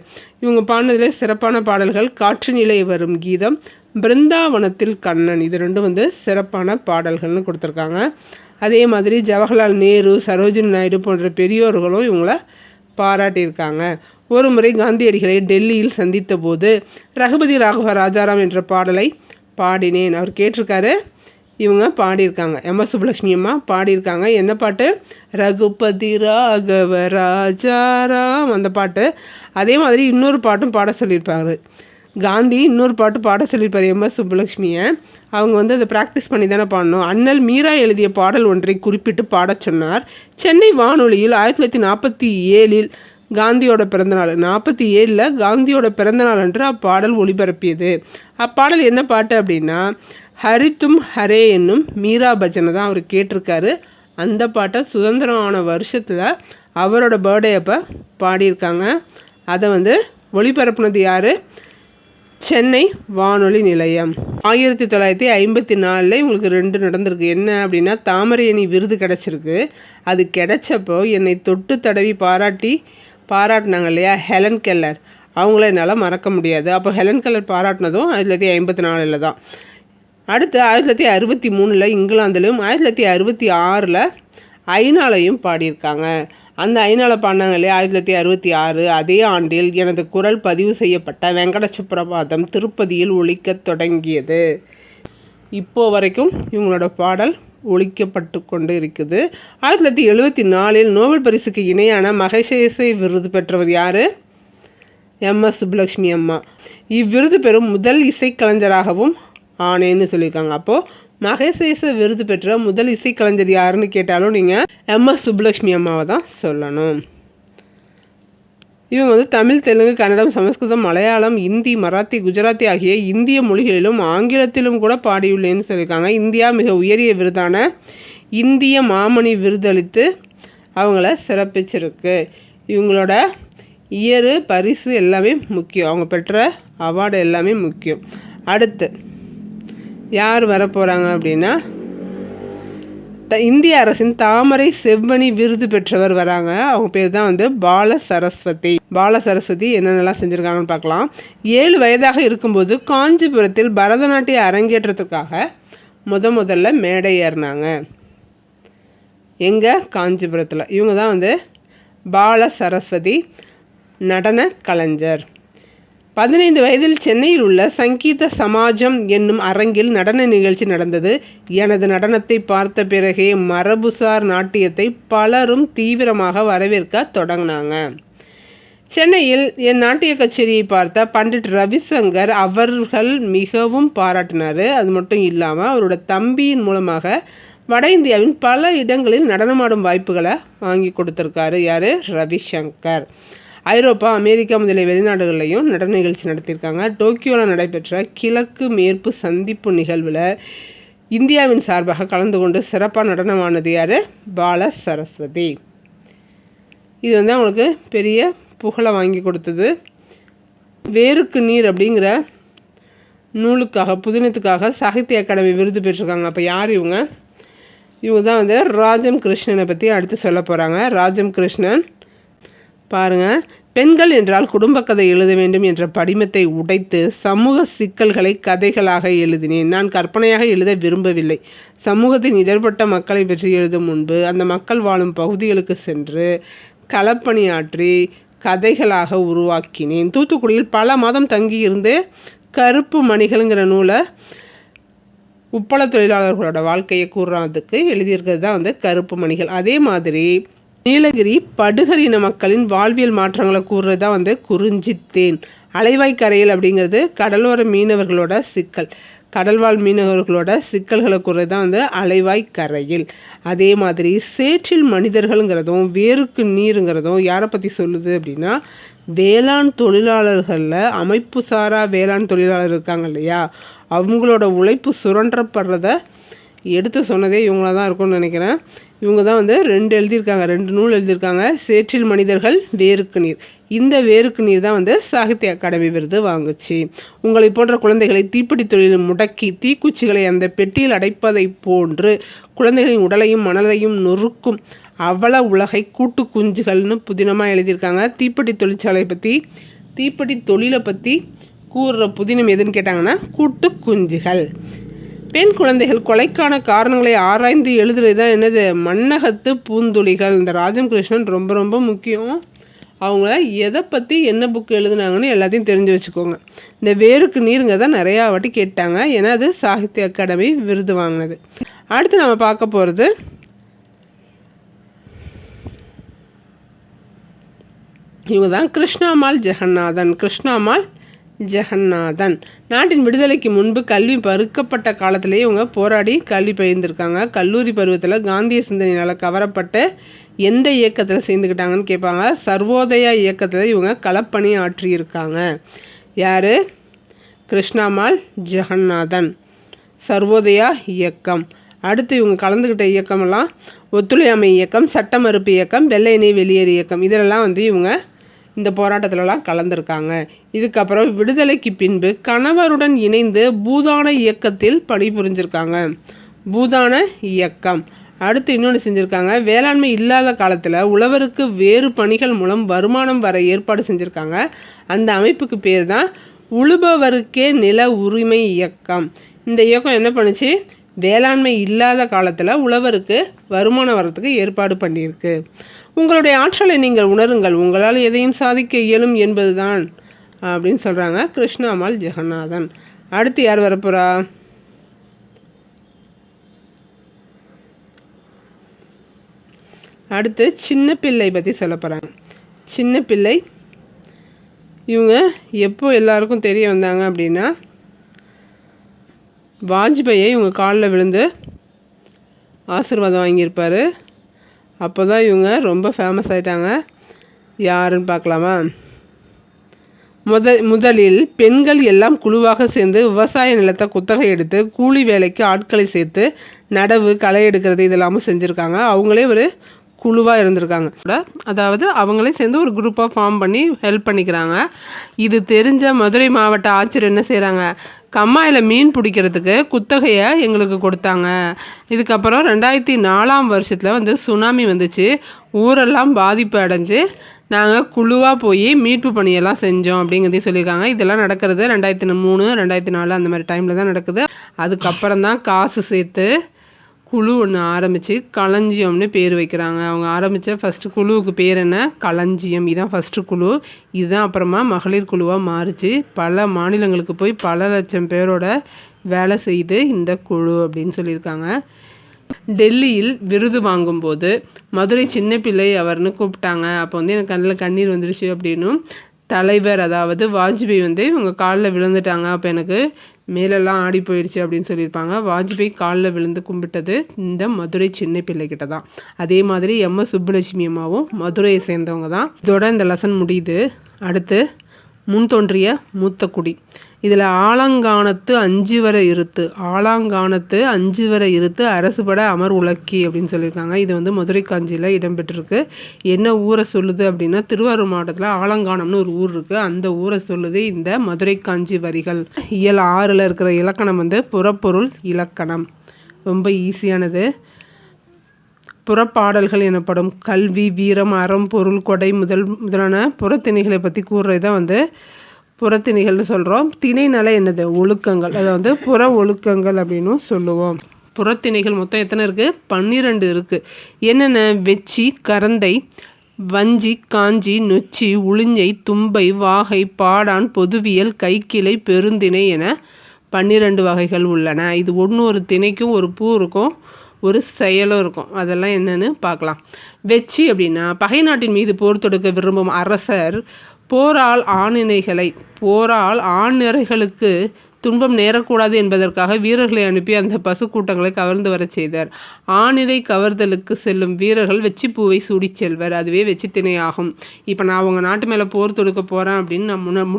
இவங்க பாடினதில் சிறப்பான பாடல்கள் காற்று நிலை வரும் கீதம், பிருந்தாவனத்தில் கண்ணன், இது ரெண்டும் வந்து சிறப்பான பாடல்கள்னு கொடுத்துருக்காங்க. அதே மாதிரி ஜவஹர்லால் நேரு, சரோஜினி நாயுடு போன்ற பெரியோர்களும் இவங்கள பாராட்டியிருக்காங்க. ஒரு முறை காந்தியடிகளை டெல்லியில் சந்தித்த போது ரகுபதி ராகவ ராஜாராம் என்ற பாடலை பாடினேன். அவர் கேட்டிருக்காரு, இவங்க பாடியிருக்காங்க. எம்.எஸ். சுப்புலட்சுமி அம்மா பாடியிருக்காங்க. என்ன பாட்டு? ரகுபதி ராகவ ராஜாராம், அந்த பாட்டு. அதே மாதிரி இன்னொரு பாட்டும் பாட சொல்லியிருப்பாரு காந்தி. இன்னொரு பாட்டு பாட சொல்லியிருப்பார் எம்.எஸ். சுப்புலட்சுமியை. அவங்க வந்து அதை ப்ராக்டிஸ் பண்ணி தானே பாடணும். அண்ணல் மீரா எழுதிய பாடல் ஒன்றை குறிப்பிட்டு பாடச் சொன்னார். சென்னை வானொலியில் 1947 காந்தியோட பிறந்தநாள், 47 காந்தியோட பிறந்தநாள் அன்று அப்பாடல் ஒளிபரப்பியது. அப்பாடல் என்ன பாட்டு அப்படின்னா, ஹரி தும் ஹரே என்னும் மீரா பஜனை தான் அவர் கேட்டிருக்காரு. அந்த பாட்டை சுதந்திரம் ஆன வருஷத்தில் அவரோட பர்த்டே அப்போ பாடியிருக்காங்க. அதை வந்து ஒளிபரப்புனது யார்? சென்னை வானொலி நிலையம். 1954 இவங்களுக்கு 2 நடந்திருக்கு. என்ன அப்படின்னா, தாமரையணி விருது கிடச்சிருக்கு. அது கிடைச்சப்போ என்னை தொட்டு தடவி பாராட்டினாங்க இல்லையா, ஹெலன் கெல்லர். அவங்கள என்னால் மறக்க முடியாது. அப்போ ஹெலன் கெல்லர் பாராட்டினதும் 1954 தான். அடுத்து 1963 இங்கிலாந்திலும் 1966 ஐநாளையும் பாடியிருக்காங்க. அந்த ஐநாளை பாடினாங்க இல்லையா 1966. அதே ஆண்டில் எனது குரல் பதிவு செய்யப்பட்ட வெங்கட சுப்ரபாதம் திருப்பதியில் ஒலிக்கத் தொடங்கியது. இப்போ வரைக்கும் இவங்களோட பாடல் ஒலிக்கப்பட்டு கொண்டு இருக்குது. 1974 நோபல் பரிசுக்கு இணையான மகசேசே விருது பெற்றவர் யார்? எம்.எஸ். சுப்புலட்சுமி அம்மா. இவ்விருது பெறும் முதல் இசைக்கலைஞராகவும் ஆனேன்னு சொல்லியிருக்காங்க. அப்போது மகசேச விருது பெற்ற முதல் இசைக்கலைஞர் யாருன்னு கேட்டாலும் நீங்கள் எம்.எஸ். சுப்புலட்சுமி அம்மாவை தான் சொல்லணும். இவங்க வந்து தமிழ், தெலுங்கு, கன்னடம், சமஸ்கிருதம், மலையாளம், இந்தி, மராத்தி, குஜராத்தி ஆகிய இந்திய மொழிகளிலும் ஆங்கிலத்திலும் கூட பாடியுள்ளேன்னு சொல்லியிருக்காங்க. இந்தியா மிக உயரிய விருதான இந்திய மாமணி விருதளித்து அவங்கள சிறப்பிச்சிருக்கு. இவங்களோட இயரு, பரிசு எல்லாமே முக்கியம். அவங்க பெற்ற அவார்டு எல்லாமே முக்கியம். அடுத்து யார் வரப்போகிறாங்க அப்படின்னா, இந்திய அரசின் தாமரை செவ்வணி விருது பெற்றவர் வராங்க. அவங்க பேர் தான் வந்து பால சரஸ்வதி. என்னென்னலாம் செஞ்சுருக்காங்கன்னு பார்க்கலாம். 7 வயதாக இருக்கும்போது காஞ்சிபுரத்தில் பரதநாட்டிய அரங்கேற்றத்துக்காக முதல்ல மேடை ஏறினாங்க. எங்கே? காஞ்சிபுரத்தில். இவங்க தான் வந்து பால சரஸ்வதி நடன கலைஞர். 15 வயதில் சென்னையில் உள்ள சங்கீத சமாஜம் என்னும் அரங்கில் நடன நிகழ்ச்சி நடந்தது. எனது நடனத்தை பார்த்த பிறகே மரபுசார் நாட்டியத்தை பலரும் தீவிரமாக வரவேற்க தொடங்கினாங்க. சென்னையில் என் நாட்டிய கச்சேரியை பார்த்த பண்டிட் ரவிசங்கர் அவர்கள் மிகவும் பாராட்டினார். அது மட்டும் இல்லாமல் அவரோட தம்பியின் மூலமாக வட இந்தியாவின் பல இடங்களில் நடனமாடும் வாய்ப்புகளை வாங்கி கொடுத்துருக்காரு. யார்? ரவிசங்கர். ஐரோப்பா, அமெரிக்கா முதலிய வெளிநாடுகள்லையும் நடன நிகழ்ச்சி நடத்தியிருக்காங்க. டோக்கியோவில் நடைபெற்ற கிழக்கு மேற்கு சந்திப்பு நிகழ்வில் இந்தியாவின் சார்பாக கலந்து கொண்டு சிறப்பாக நடனமானது யார்? பால சரஸ்வதி. இது வந்து அவங்களுக்கு பெரிய புகழை வாங்கி கொடுத்தது. வேருக்கு நீர் அப்படிங்கிற நூலுக்காக, புதினத்துக்காக சாகித்ய அகாடமி விருது பெற்றிருக்காங்க. அப்போ யார் இவங்க? இவங்க தான் வந்து ராஜம் கிருஷ்ணனை பற்றி அடுத்து சொல்ல போகிறாங்க. ராஜம் கிருஷ்ணன் பாருங்கள். பெண்கள் என்றால் குடும்ப கதை எழுத வேண்டும் என்ற படிமத்தை உடைத்து சமூக சிக்கல்களை கதைகளாக எழுதினேன். நான் கற்பனையாக எழுத விரும்பவில்லை. சமூகத்தின் இடர்பட்ட மக்களை பற்றி எழுதும் முன்பு அந்த மக்கள் வாழும் பகுதிகளுக்கு சென்று களப்பணியாற்றி கதைகளாக உருவாக்கினேன். தூத்துக்குடியில் பல மாதம் தங்கியிருந்து கருப்பு மணிகள்ங்கிற நூலை உப்பள தொழிலாளர்களோட வாழ்க்கையை கூறுறதுக்கு எழுதியிருக்கிறது தான் வந்து கருப்பு மணிகள். அதே மாதிரி நீலகிரி படுகர் இன மக்களின் வாழ்வியல் மாற்றங்களை கூறுறது தான் வந்து குறிஞ்சித்தேன். அலைவாய்க்கரையில் அப்படிங்கிறது கடலோர மீனவர்களோட சிக்கல், கடல்வாழ் மீனவர்களோட சிக்கல்களை கூறுறது தான் வந்து அலைவாய்க்கரையில். அதே மாதிரி சேற்றில் மனிதர்கள்ங்கிறதும் வேருக்கு நீருங்கிறதும் யாரை பற்றி சொல்லுது அப்படின்னா, வேளாண் தொழிலாளர்களில் அமைப்பு சாரா வேளாண் தொழிலாளர் இருக்காங்க இல்லையா, அவங்களோட உழைப்பு சுரண்டப்படுறத எடுத்து சொன்னதே இவங்களாக தான் இருக்கும்னு நினைக்கிறேன். இவங்க தான் வந்து 2 நூல் எழுதியிருக்காங்க. சேற்றில் மனிதர்கள், வேருக்கு நீர். இந்த வேருக்கு நீர் தான் வந்து சாகித்ய அகாடமி விருது வாங்குச்சு. உங்களை போன்ற குழந்தைகளை தீப்பிடி தொழிலில் முடக்கி தீக்குச்சிகளை அந்த பெட்டியில் அடைப்பதை போன்று குழந்தைகளின் உடலையும் மனதையும் நொறுக்கும் அவல உலகை கூட்டு குஞ்சுகள்னு புதினமாக எழுதியிருக்காங்க. தீப்பெட்டி தொழிற்சாலை பற்றி, தீப்பெட்டி தொழிலை பற்றி கூறுற புதினம் எதுன்னு கேட்டாங்கன்னா கூட்டு குஞ்சுகள். பெண் குழந்தைகள் கொலைக்கான காரணங்களை ஆராய்ந்து எழுதுறது தான் என்னது மண்ணகத்து பூந்துளிகள். இந்த ராஜம் கிருஷ்ணன் ரொம்ப ரொம்ப முக்கியம். அவங்க எதை பற்றி என்ன புக் எழுதுனாங்கன்னு எல்லாத்தையும் தெரிஞ்சு வச்சுக்கோங்க. இந்த வேருக்கு நீருங்க தான் நிறையா வாட்டி கேட்டாங்க, ஏன்னா அது சாகித்ய அகாடமி விருது வாங்கினது. அடுத்து நம்ம பார்க்க போகிறது இவங்க தான் கிருஷ்ணாமால் ஜெகநாதன். கிருஷ்ணாமால் ஜெகநாதன் நாட்டின் விடுதலைக்கு முன்பு கல்வி மறுக்கப்பட்ட காலத்திலேயே இவங்க போராடி கல்வி பயிர்ந்திருக்காங்க. கல்லூரி பருவத்தில் காந்திய சிந்தனையால் கவரப்பட்டு எந்த இயக்கத்தில் சேர்ந்துக்கிட்டாங்கன்னு கேட்பாங்க. சர்வோதயா இயக்கத்தில் இவங்க களப்பணி ஆற்றியிருக்காங்க. யார்? கிருஷ்ணாமால் ஜெகநாதன். சர்வோதயா இயக்கம். அடுத்து இவங்க கலந்துக்கிட்ட இயக்கமெல்லாம் ஒத்துழையாமை இயக்கம், சட்ட மறுப்பு இயக்கம், வெள்ளையனே வெளியேறு இயக்கம். இதிலெல்லாம் இவங்க இந்த போராட்டத்திலலாம் கலந்துருக்காங்க. இதுக்கப்புறம் விடுதலைக்கு பின்பு கணவருடன் இணைந்து பூதான இயக்கத்தில் பணிபுரிஞ்சிருக்காங்க. பூதான இயக்கம். அடுத்து இன்னொன்று செஞ்சுருக்காங்க. வேளாண்மை இல்லாத காலத்தில் உழவருக்கு வேறு பணிகள் மூலம் வருமானம் வர ஏற்பாடு செஞ்சுருக்காங்க. அந்த அமைப்புக்கு பேர் தான் உழுபவருக்கே நில உரிமை இயக்கம். இந்த இயக்கம் என்ன பண்ணுச்சு? வேளாண்மை இல்லாத காலத்தில் உழவருக்கு வருமானம் வர்றதுக்கு ஏற்பாடு பண்ணியிருக்கு. உங்களுடைய ஆற்றலை நீங்கள் உணருங்கள், உங்களால் எதையும் சாதிக்க இயலும் என்பதுதான் அப்படின்னு சொல்கிறாங்க கிருஷ்ணாமால் ஜெகநாதன். அடுத்து யார் வரப்போகிறா? அடுத்து சின்ன பிள்ளை பற்றி சொல்ல போகிறாங்க. சின்ன பிள்ளை இவங்க எப்போ எல்லாருக்கும் தெரிய வந்தாங்க அப்படின்னா, வாஜ்பாயை இவங்க காலில் விழுந்து ஆசீர்வாதம் வாங்கியிருப்பார். அப்போ தான் இவங்க ரொம்ப ஃபேமஸ் ஆகிட்டாங்க. யாருன்னு பார்க்கலாமா? முதலில் பெண்கள் எல்லாம் குழுவாக சேர்ந்து விவசாய நிலத்தை குத்தகை எடுத்து கூலி வேலைக்கு ஆட்களை சேர்த்து நடவு, களை எடுக்கிறது இதெல்லாமும் செஞ்சுருக்காங்க. அவங்களே ஒரு குழுவாக இருந்திருக்காங்க. அதாவது அவங்களே சேர்ந்து ஒரு குரூப்பாக ஃபார்ம் பண்ணி ஹெல்ப் பண்ணிக்கிறாங்க. இது தெரிஞ்ச மதுரை மாவட்ட ஆட்சியர் என்ன செய்கிறாங்க? கம்மாயில் மீன் பிடிக்கிறதுக்கு குத்தகையை எங்களுக்கு கொடுத்தாங்க. இதுக்கப்புறம் 2004 சுனாமி வந்துச்சு. ஊரெல்லாம் பாதிப்பு அடைஞ்சு நாங்கள் குழுவாக போய் மீட்பு பணியெல்லாம் செஞ்சோம் அப்படிங்கிறதையும் சொல்லியிருக்காங்க. இதெல்லாம் நடக்கிறது 2003, 2004 அந்த மாதிரி டைமில் தான் நடக்குது. அதுக்கப்புறம் தான் காசு சேர்த்து குழு ஒன்று ஆரம்பித்து களஞ்சியம்னு பேர் வைக்கிறாங்க. அவங்க ஆரம்பித்த ஃபஸ்ட்டு குழுவுக்கு பேர் என்ன? களஞ்சியம். இதுதான் ஃபஸ்ட்டு குழு. இதுதான் அப்புறமா மகளிர் குழுவாக மாறிச்சு. பல மாநிலங்களுக்கு போய் பல லட்சம் பேரோட வேலை செய்து இந்த குழு அப்படின்னு சொல்லியிருக்காங்க. டெல்லியில் விருது வாங்கும்போது மதுரை சின்ன பிள்ளை அவர்னு கூப்பிட்டாங்க. அப்போ எனக்கு கண்ணில் கண்ணீர் வந்துடுச்சு அப்படின்னும் தலைவர் அதாவது வாஜ்பாய் இவங்க காலில் விழுந்துட்டாங்க. அப்போ எனக்கு மேலெல்லாம் ஆடி போயிடுச்சு அப்படின்னு சொல்லியிருப்பாங்க. வாஜ்பாய் காலில் விழுந்து கும்பிட்டது இந்த மதுரை சின்ன பிள்ளைகிட்ட தான். அதே மாதிரி எம்.எஸ். சுப்புலட்சுமி அம்மாவும் மதுரையை சேர்ந்தவங்க தான். இதோட இந்த லெசன் முடியுது. அடுத்து முன் தோன்றிய மூத்த குடி. இதில் ஆலங்கானத்து 5 வரை இருத்து, ஆலாங்கானத்து 5 வரை இருத்து அரசுபட அமர் உலக்கி அப்படின்னு சொல்லியிருக்காங்க. இது மதுரை காஞ்சியில் இடம்பெற்றிருக்கு. என்ன ஊரை சொல்லுது அப்படின்னா, திருவாரூர் மாவட்டத்தில் ஆலங்கானம்னு ஒரு ஊர் இருக்குது. அந்த ஊரை சொல்லுது இந்த மதுரை காஞ்சி வரிகள். இயல் 6ல் இருக்கிற இலக்கணம் புறப்பொருள் இலக்கணம். ரொம்ப ஈஸியானது. புறப்பாடல்கள் எனப்படும் கல்வி, வீரம், அறம், பொருள், கொடை முதலான புறத்திணைகளை பற்றி கூறுறது தான் புறத்திணைகள்னு சொல்கிறோம். திணைனால என்னது? ஒழுக்கங்கள். அதை புற ஒழுக்கங்கள் அப்படின்னு சொல்லுவோம். புறத்திணைகள் மொத்தம் எத்தனை இருக்குது? 12 இருக்குது. என்னென்ன? வெச்சி, கரந்தை, வஞ்சி, காஞ்சி, நொச்சி, உளிஞ்சை, தும்பை, வாகை, பாடான், பொதுவியல், கைக்கிளை, பெருந்திணை என 12 வகைகள் உள்ளன. இது ஒரு திணைக்கும் ஒரு பூ இருக்கும், ஒரு செயலும் இருக்கும். அதெல்லாம் என்னன்னு பார்க்கலாம். வெச்சி அப்படின்னா பகை நாட்டின் மீது போர் தொடுக்க விரும்பும் அரசர் போரால் ஆணிரைகளுக்கு துன்பம் நேரக்கூடாது என்பதற்காக வீரர்களை அனுப்பி அந்த பசு கூட்டங்களை கவர்ந்து வர செய்தார். ஆணிரை கவர்தலுக்கு செல்லும் வீரர்கள் வெச்சிப்பூவை சூடி செல்வர். அதுவே வெச்சித்திணை ஆகும். இப்போ நான் உங்கள் நாட்டு மேலே போர் தொடுக்க போகிறேன் அப்படின்னு நான்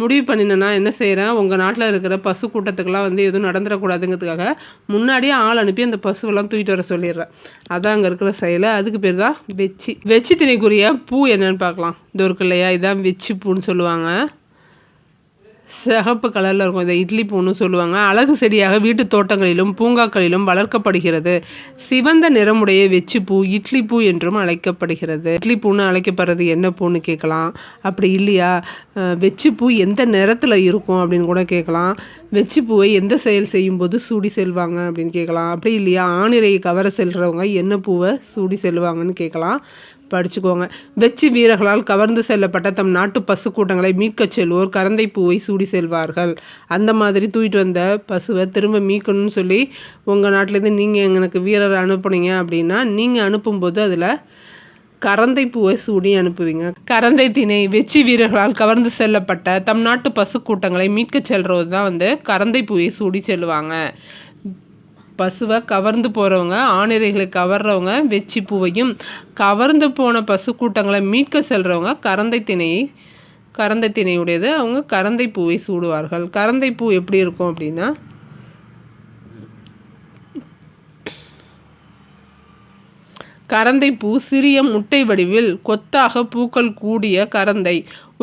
முடிவு பண்ணினேன்னா என்ன செய்கிறேன்? உங்கள் நாட்டில் இருக்கிற பசு கூட்டத்துக்கெல்லாம் எதுவும் நடந்துடக்கூடாதுங்கிறதுக்காக முன்னாடியே ஆள் அனுப்பி அந்த பசுவெல்லாம் தூக்கிட்டு வர சொல்லிடுறேன். அதான் அங்கே இருக்கிற செயலை. அதுக்கு பேர் தான் வெச்சி. வெச்சி திணைக்குரிய பூ என்னன்னு பார்க்கலாம். இது இருக்கு இல்லையா? இதுதான் வெச்சி பூன்னு சொல்லுவாங்க. சிகப்பு கலரில் இருக்கும். இதை இட்லி பூன்னு சொல்லுவாங்க. அழகு செடியாக வீட்டு தோட்டங்களிலும் பூங்காக்களிலும் வளர்க்கப்படுகிறது. சிவந்த நிறமுடைய வெச்சிப்பூ இட்லி பூ என்றும் அழைக்கப்படுகிறது. இட்லி பூன்னு அழைக்கப்படுறது என்ன பூன்னு கேட்கலாம். அப்படி இல்லையா வெச்சிப்பூ எந்த நிறத்தில் இருக்கும் அப்படின்னு கூட கேட்கலாம். வெச்சிப்பூவை எந்த செயல் செய்யும்போது சூடி செல்வாங்க அப்படின்னு கேட்கலாம். அப்படி இல்லையா ஆணிரையை கவர செல்றவங்க என்ன பூவை சூடி செல்வாங்கன்னு கேட்கலாம். படிச்சுக்கோங்க. வெச்சி வீரர்களால் கவர்ந்து செல்லப்பட்ட தம் நாட்டு பசு கூட்டங்களை மீட்கச் செல்வோர் கரந்தை பூவை சூடி செல்வார்கள். அந்த மாதிரி தூக்கிட்டு வந்த பசுவை திரும்ப மீட்கணும்னு சொல்லி உங்கள் நாட்டிலேருந்து நீங்கள் எனக்கு வீரரை அனுப்புனீங்க அப்படின்னா நீங்கள் அனுப்பும்போது அதில் கரந்தை பூவை சூடி அனுப்புவீங்க. கரந்தை திணை வெச்சி வீரர்களால் கவர்ந்து செல்லப்பட்ட தம் நாட்டு பசு கூட்டங்களை மீட்கச் செல்றது தான் கரந்தை பூவை சூடி செல்லுவாங்க. பசுவை கவர்ந்து போகிறவங்க ஆணிரைகளை கவர்றவங்க வெச்சி பூவையும், கவர்ந்து போன பசு கூட்டங்களை மீட்க செல்றவங்க கரந்தை திணையுடையது அவங்க கரந்தை பூவை சூடுவார்கள். கரந்தை பூ எப்படி இருக்கும் அப்படின்னா கரந்தை பூ சிறிய முட்டை வடிவில் கொத்தாக பூக்கள் கூடிய கரந்தை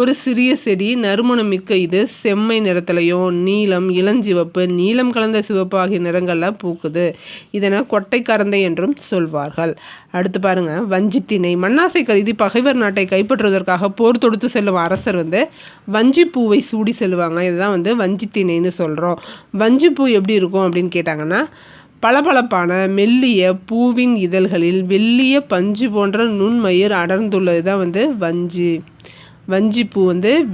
ஒரு சிறிய செடி. நறுமணமிக்க இது செம்மை நிறத்திலையும் நீலம் இளஞ்சிவப்பு நீலம் கலந்த சிவப்பு ஆகிய நிறங்களில் பூக்குது. இதனை கொட்டை கரந்தை என்றும் சொல்வார்கள். அடுத்து பாருங்க வஞ்சித்திணை. மண்ணாசை கருதி பகைவர் நாட்டை கைப்பற்றுவதற்காக போர் தொடுத்து செல்லும் அரசர் வஞ்சி பூவை சூடி செல்வாங்க. இதுதான் வஞ்சித்திணைன்னு சொல்கிறோம். வஞ்சி பூ எப்படி இருக்கும் அப்படின்னு கேட்டாங்கன்னா பளபளப்பான மெல்லிய பூவின் இதழ்களில் வெள்ளிய பஞ்சு போன்ற நுண்மயிர் அடர்ந்துள்ளது தான் வஞ்சி. வஞ்சி பூ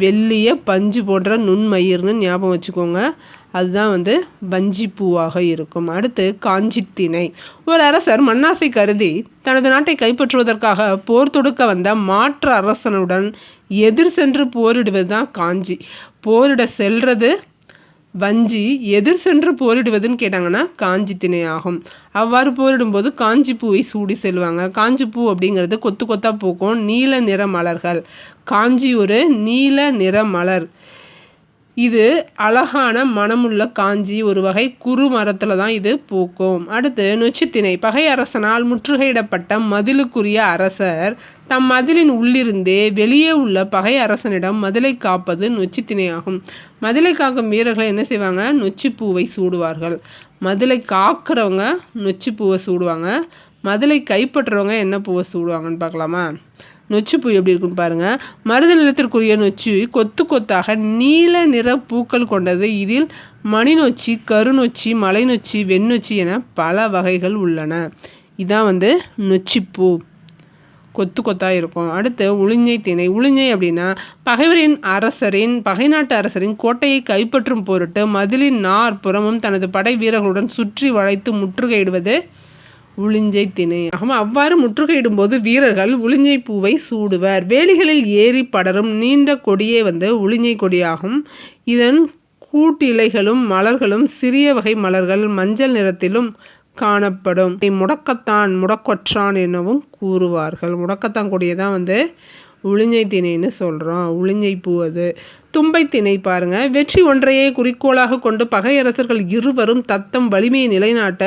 வெள்ளிய பஞ்சு போன்ற நுண்மயிர்னு ஞாபகம் வச்சுக்கோங்க. அதுதான் வஞ்சி பூவாக இருக்கும். அடுத்து காஞ்சித்திணை. ஒரு அரசர் மண்ணாசை கருதி தனது நாட்டை கைப்பற்றுவதற்காக போர் தொடுக்க வந்த மாற்று அரசனுடன் எதிர் சென்று போரிடுவது தான் காஞ்சி. போரிட செல்றது வஞ்சி, எதிர் சென்று போரிடுவதுன்னு கேட்டாங்கன்னா காஞ்சி திணை ஆகும். அவ்வாறு போரிடும்போது காஞ்சி பூவை சூடி செல்வாங்க. காஞ்சி பூ அப்படிங்கிறது கொத்து கொத்தா பூக்கும் நீல நிற மலர்கள். காஞ்சி ஒரு நீல நிற மலர். இது அழகான மனமுள்ள காஞ்சி ஒரு வகை குறு மரத்தில் தான் இது பூக்கும். அடுத்து நொச்சித்திணை. பகை அரசனால் முற்றுகையிடப்பட்ட மதிலுக்குரிய அரசர் தம் மதிலின் உள்ளிருந்தே வெளியே உள்ள பகை அரசனிடம் மதிலை காப்பது நொச்சித்திணை ஆகும். மதிலை காக்கும் வீரர்கள் என்ன செய்வாங்க? நொச்சி பூவை சூடுவார்கள். மதிலை காக்கிறவங்க நொச்சி பூவை சூடுவாங்க. மதிலை கைப்பற்றுறவங்க என்ன பூவை சூடுவாங்கன்னு பார்க்கலாமா? நொச்சிப்பூ எப்படி இருக்குன்னு பாருங்க. மருத நிலத்திற்குரிய நொச்சி கொத்து கொத்தாக நீல நிற பூக்கள் கொண்டது. இதில் மணிநொச்சி கருநொச்சி மலைநொச்சி வெண்ணொச்சி என பல வகைகள் உள்ளன. இதான் நொச்சிப்பூ கொத்து கொத்தா இருக்கும். அடுத்து உளிஞ்சை திணை. உளிஞ்சை அப்படின்னா பகை நாட்டு அரசரின் கோட்டையை கைப்பற்றும் பொருட்டு மதிலின் நாற்புறமும் தனது படை வீரர்களுடன் சுற்றி வளைத்து முற்றுகையிடுவது உளிஞ்சை திணை ஆகும். அவ்வாறு முற்றுகையிடும் போது வீரர்கள் உளிஞ்சை பூவை சூடுவர். வேலிகளில் ஏறி படரும் நீண்ட கொடியே உளிஞ்சை கொடியாகும். இதன் கூட்டிலைகளும் மலர்களும் சிறிய வகை மலர்கள் மஞ்சள் நிறத்திலும் காணப்படும். முடக்கொற்றான் எனவும் கூறுவார்கள். முடக்கத்தான் கொடியை தான் உளிஞ்சை திணைன்னு சொல்கிறோம். உளிஞ்சை பூ அது. தும்பை திணை பாருங்க. வெற்றி ஒன்றையே குறிக்கோளாக கொண்டு பகையரசர்கள் இருவரும் தத்தம் வலிமையை நிலைநாட்ட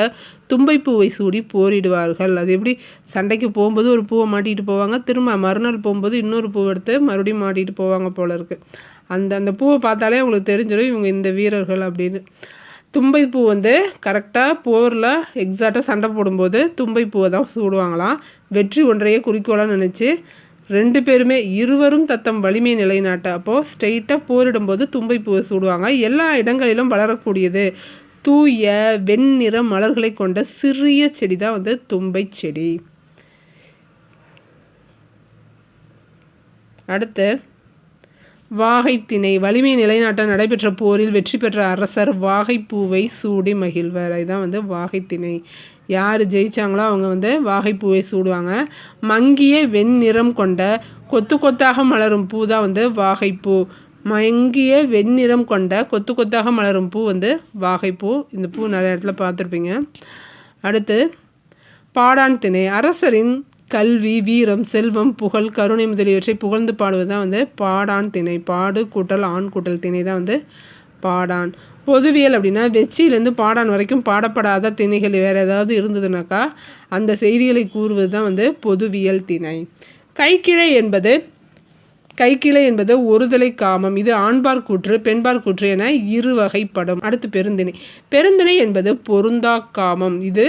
தும்பை பூவை சூடி போரிடுவார்கள். அது எப்படி சண்டைக்கு போகும்போது ஒரு பூவை மாட்டிகிட்டு போவாங்க, திரும்ப மறுநாள் போகும்போது இன்னொரு பூவை எடுத்து மறுபடியும் மாட்டிகிட்டு போவாங்க போல இருக்குது. அந்த பூவை பார்த்தாலே அவங்களுக்கு தெரிஞ்சிடும் இவங்க இந்த வீரர்கள் அப்படின்னு. தும்பை பூ கரெக்டாக போரில் எக்ஸாக்டாக சண்டை போடும்போது தும்பை பூவை தான் சூடுவாங்களாம். வெற்றி ஒன்றையே குறிக்கோளாக நினச்சி இருவரும் தத்தம் வலிமை நிலைநாட்ட அப்போது ஸ்ட்ரெயிட்டாக போரிடும்போது தும்பை பூவை சூடுவாங்க. எல்லா இடங்களிலும் வளரக்கூடியது. தூய வெண்ணிற மலர்களை கொண்ட சிறிய செடி தான் தும்பை செடி. அடுத்து வாகைத்திணை. வலிமை நிலைநாட்ட நடைபெற்ற போரில் வெற்றி பெற்ற அரசர் வாகைப்பூவை சூடி மகிழ்வர். இதுதான் வாகைத்திணை. யார் ஜெயிச்சாங்களோ அவங்க வாகைப்பூவை சூடுவாங்க. மங்கிய வெண்ணிறம் கொண்ட கொத்து கொத்தாக மலரும் பூ தான் வாகைப்பூ. மங்கிய வெண்ணிறம் கொண்ட கொத்து கொத்தாக மலரும் பூ வாகைப்பூ. இந்த பூ நிறைய இடத்துல பார்த்துருப்பீங்க. அடுத்து பாடான் திணை. அரசரின் கல்வி வீரம் செல்வம் புகழ் கருணை முதலியவற்றை புகழ்ந்து பாடுவது தான் பாடான் திணை. பாடு கூட்டல் ஆண் கூட்டல் திணை தான் பாடான். பொதுவியல் அப்படின்னா வெச்சியிலேருந்து பாடான் வரைக்கும் பாடப்படாத திணைகள் வேறு ஏதாவது இருந்ததுனாக்கா அந்த செய்திகளை கூறுவது தான் பொதுவியல் திணை. கைக்கிழை என்பது கைக்கிளை என்பது ஒருதலை காமம். இது ஆண்பார் கூற்று பெண்பார் கூற்று என இரு வகைப்படும். அடுத்து பெருந்திணை. பெருந்திணை என்பது பொருந்தா காமம். இது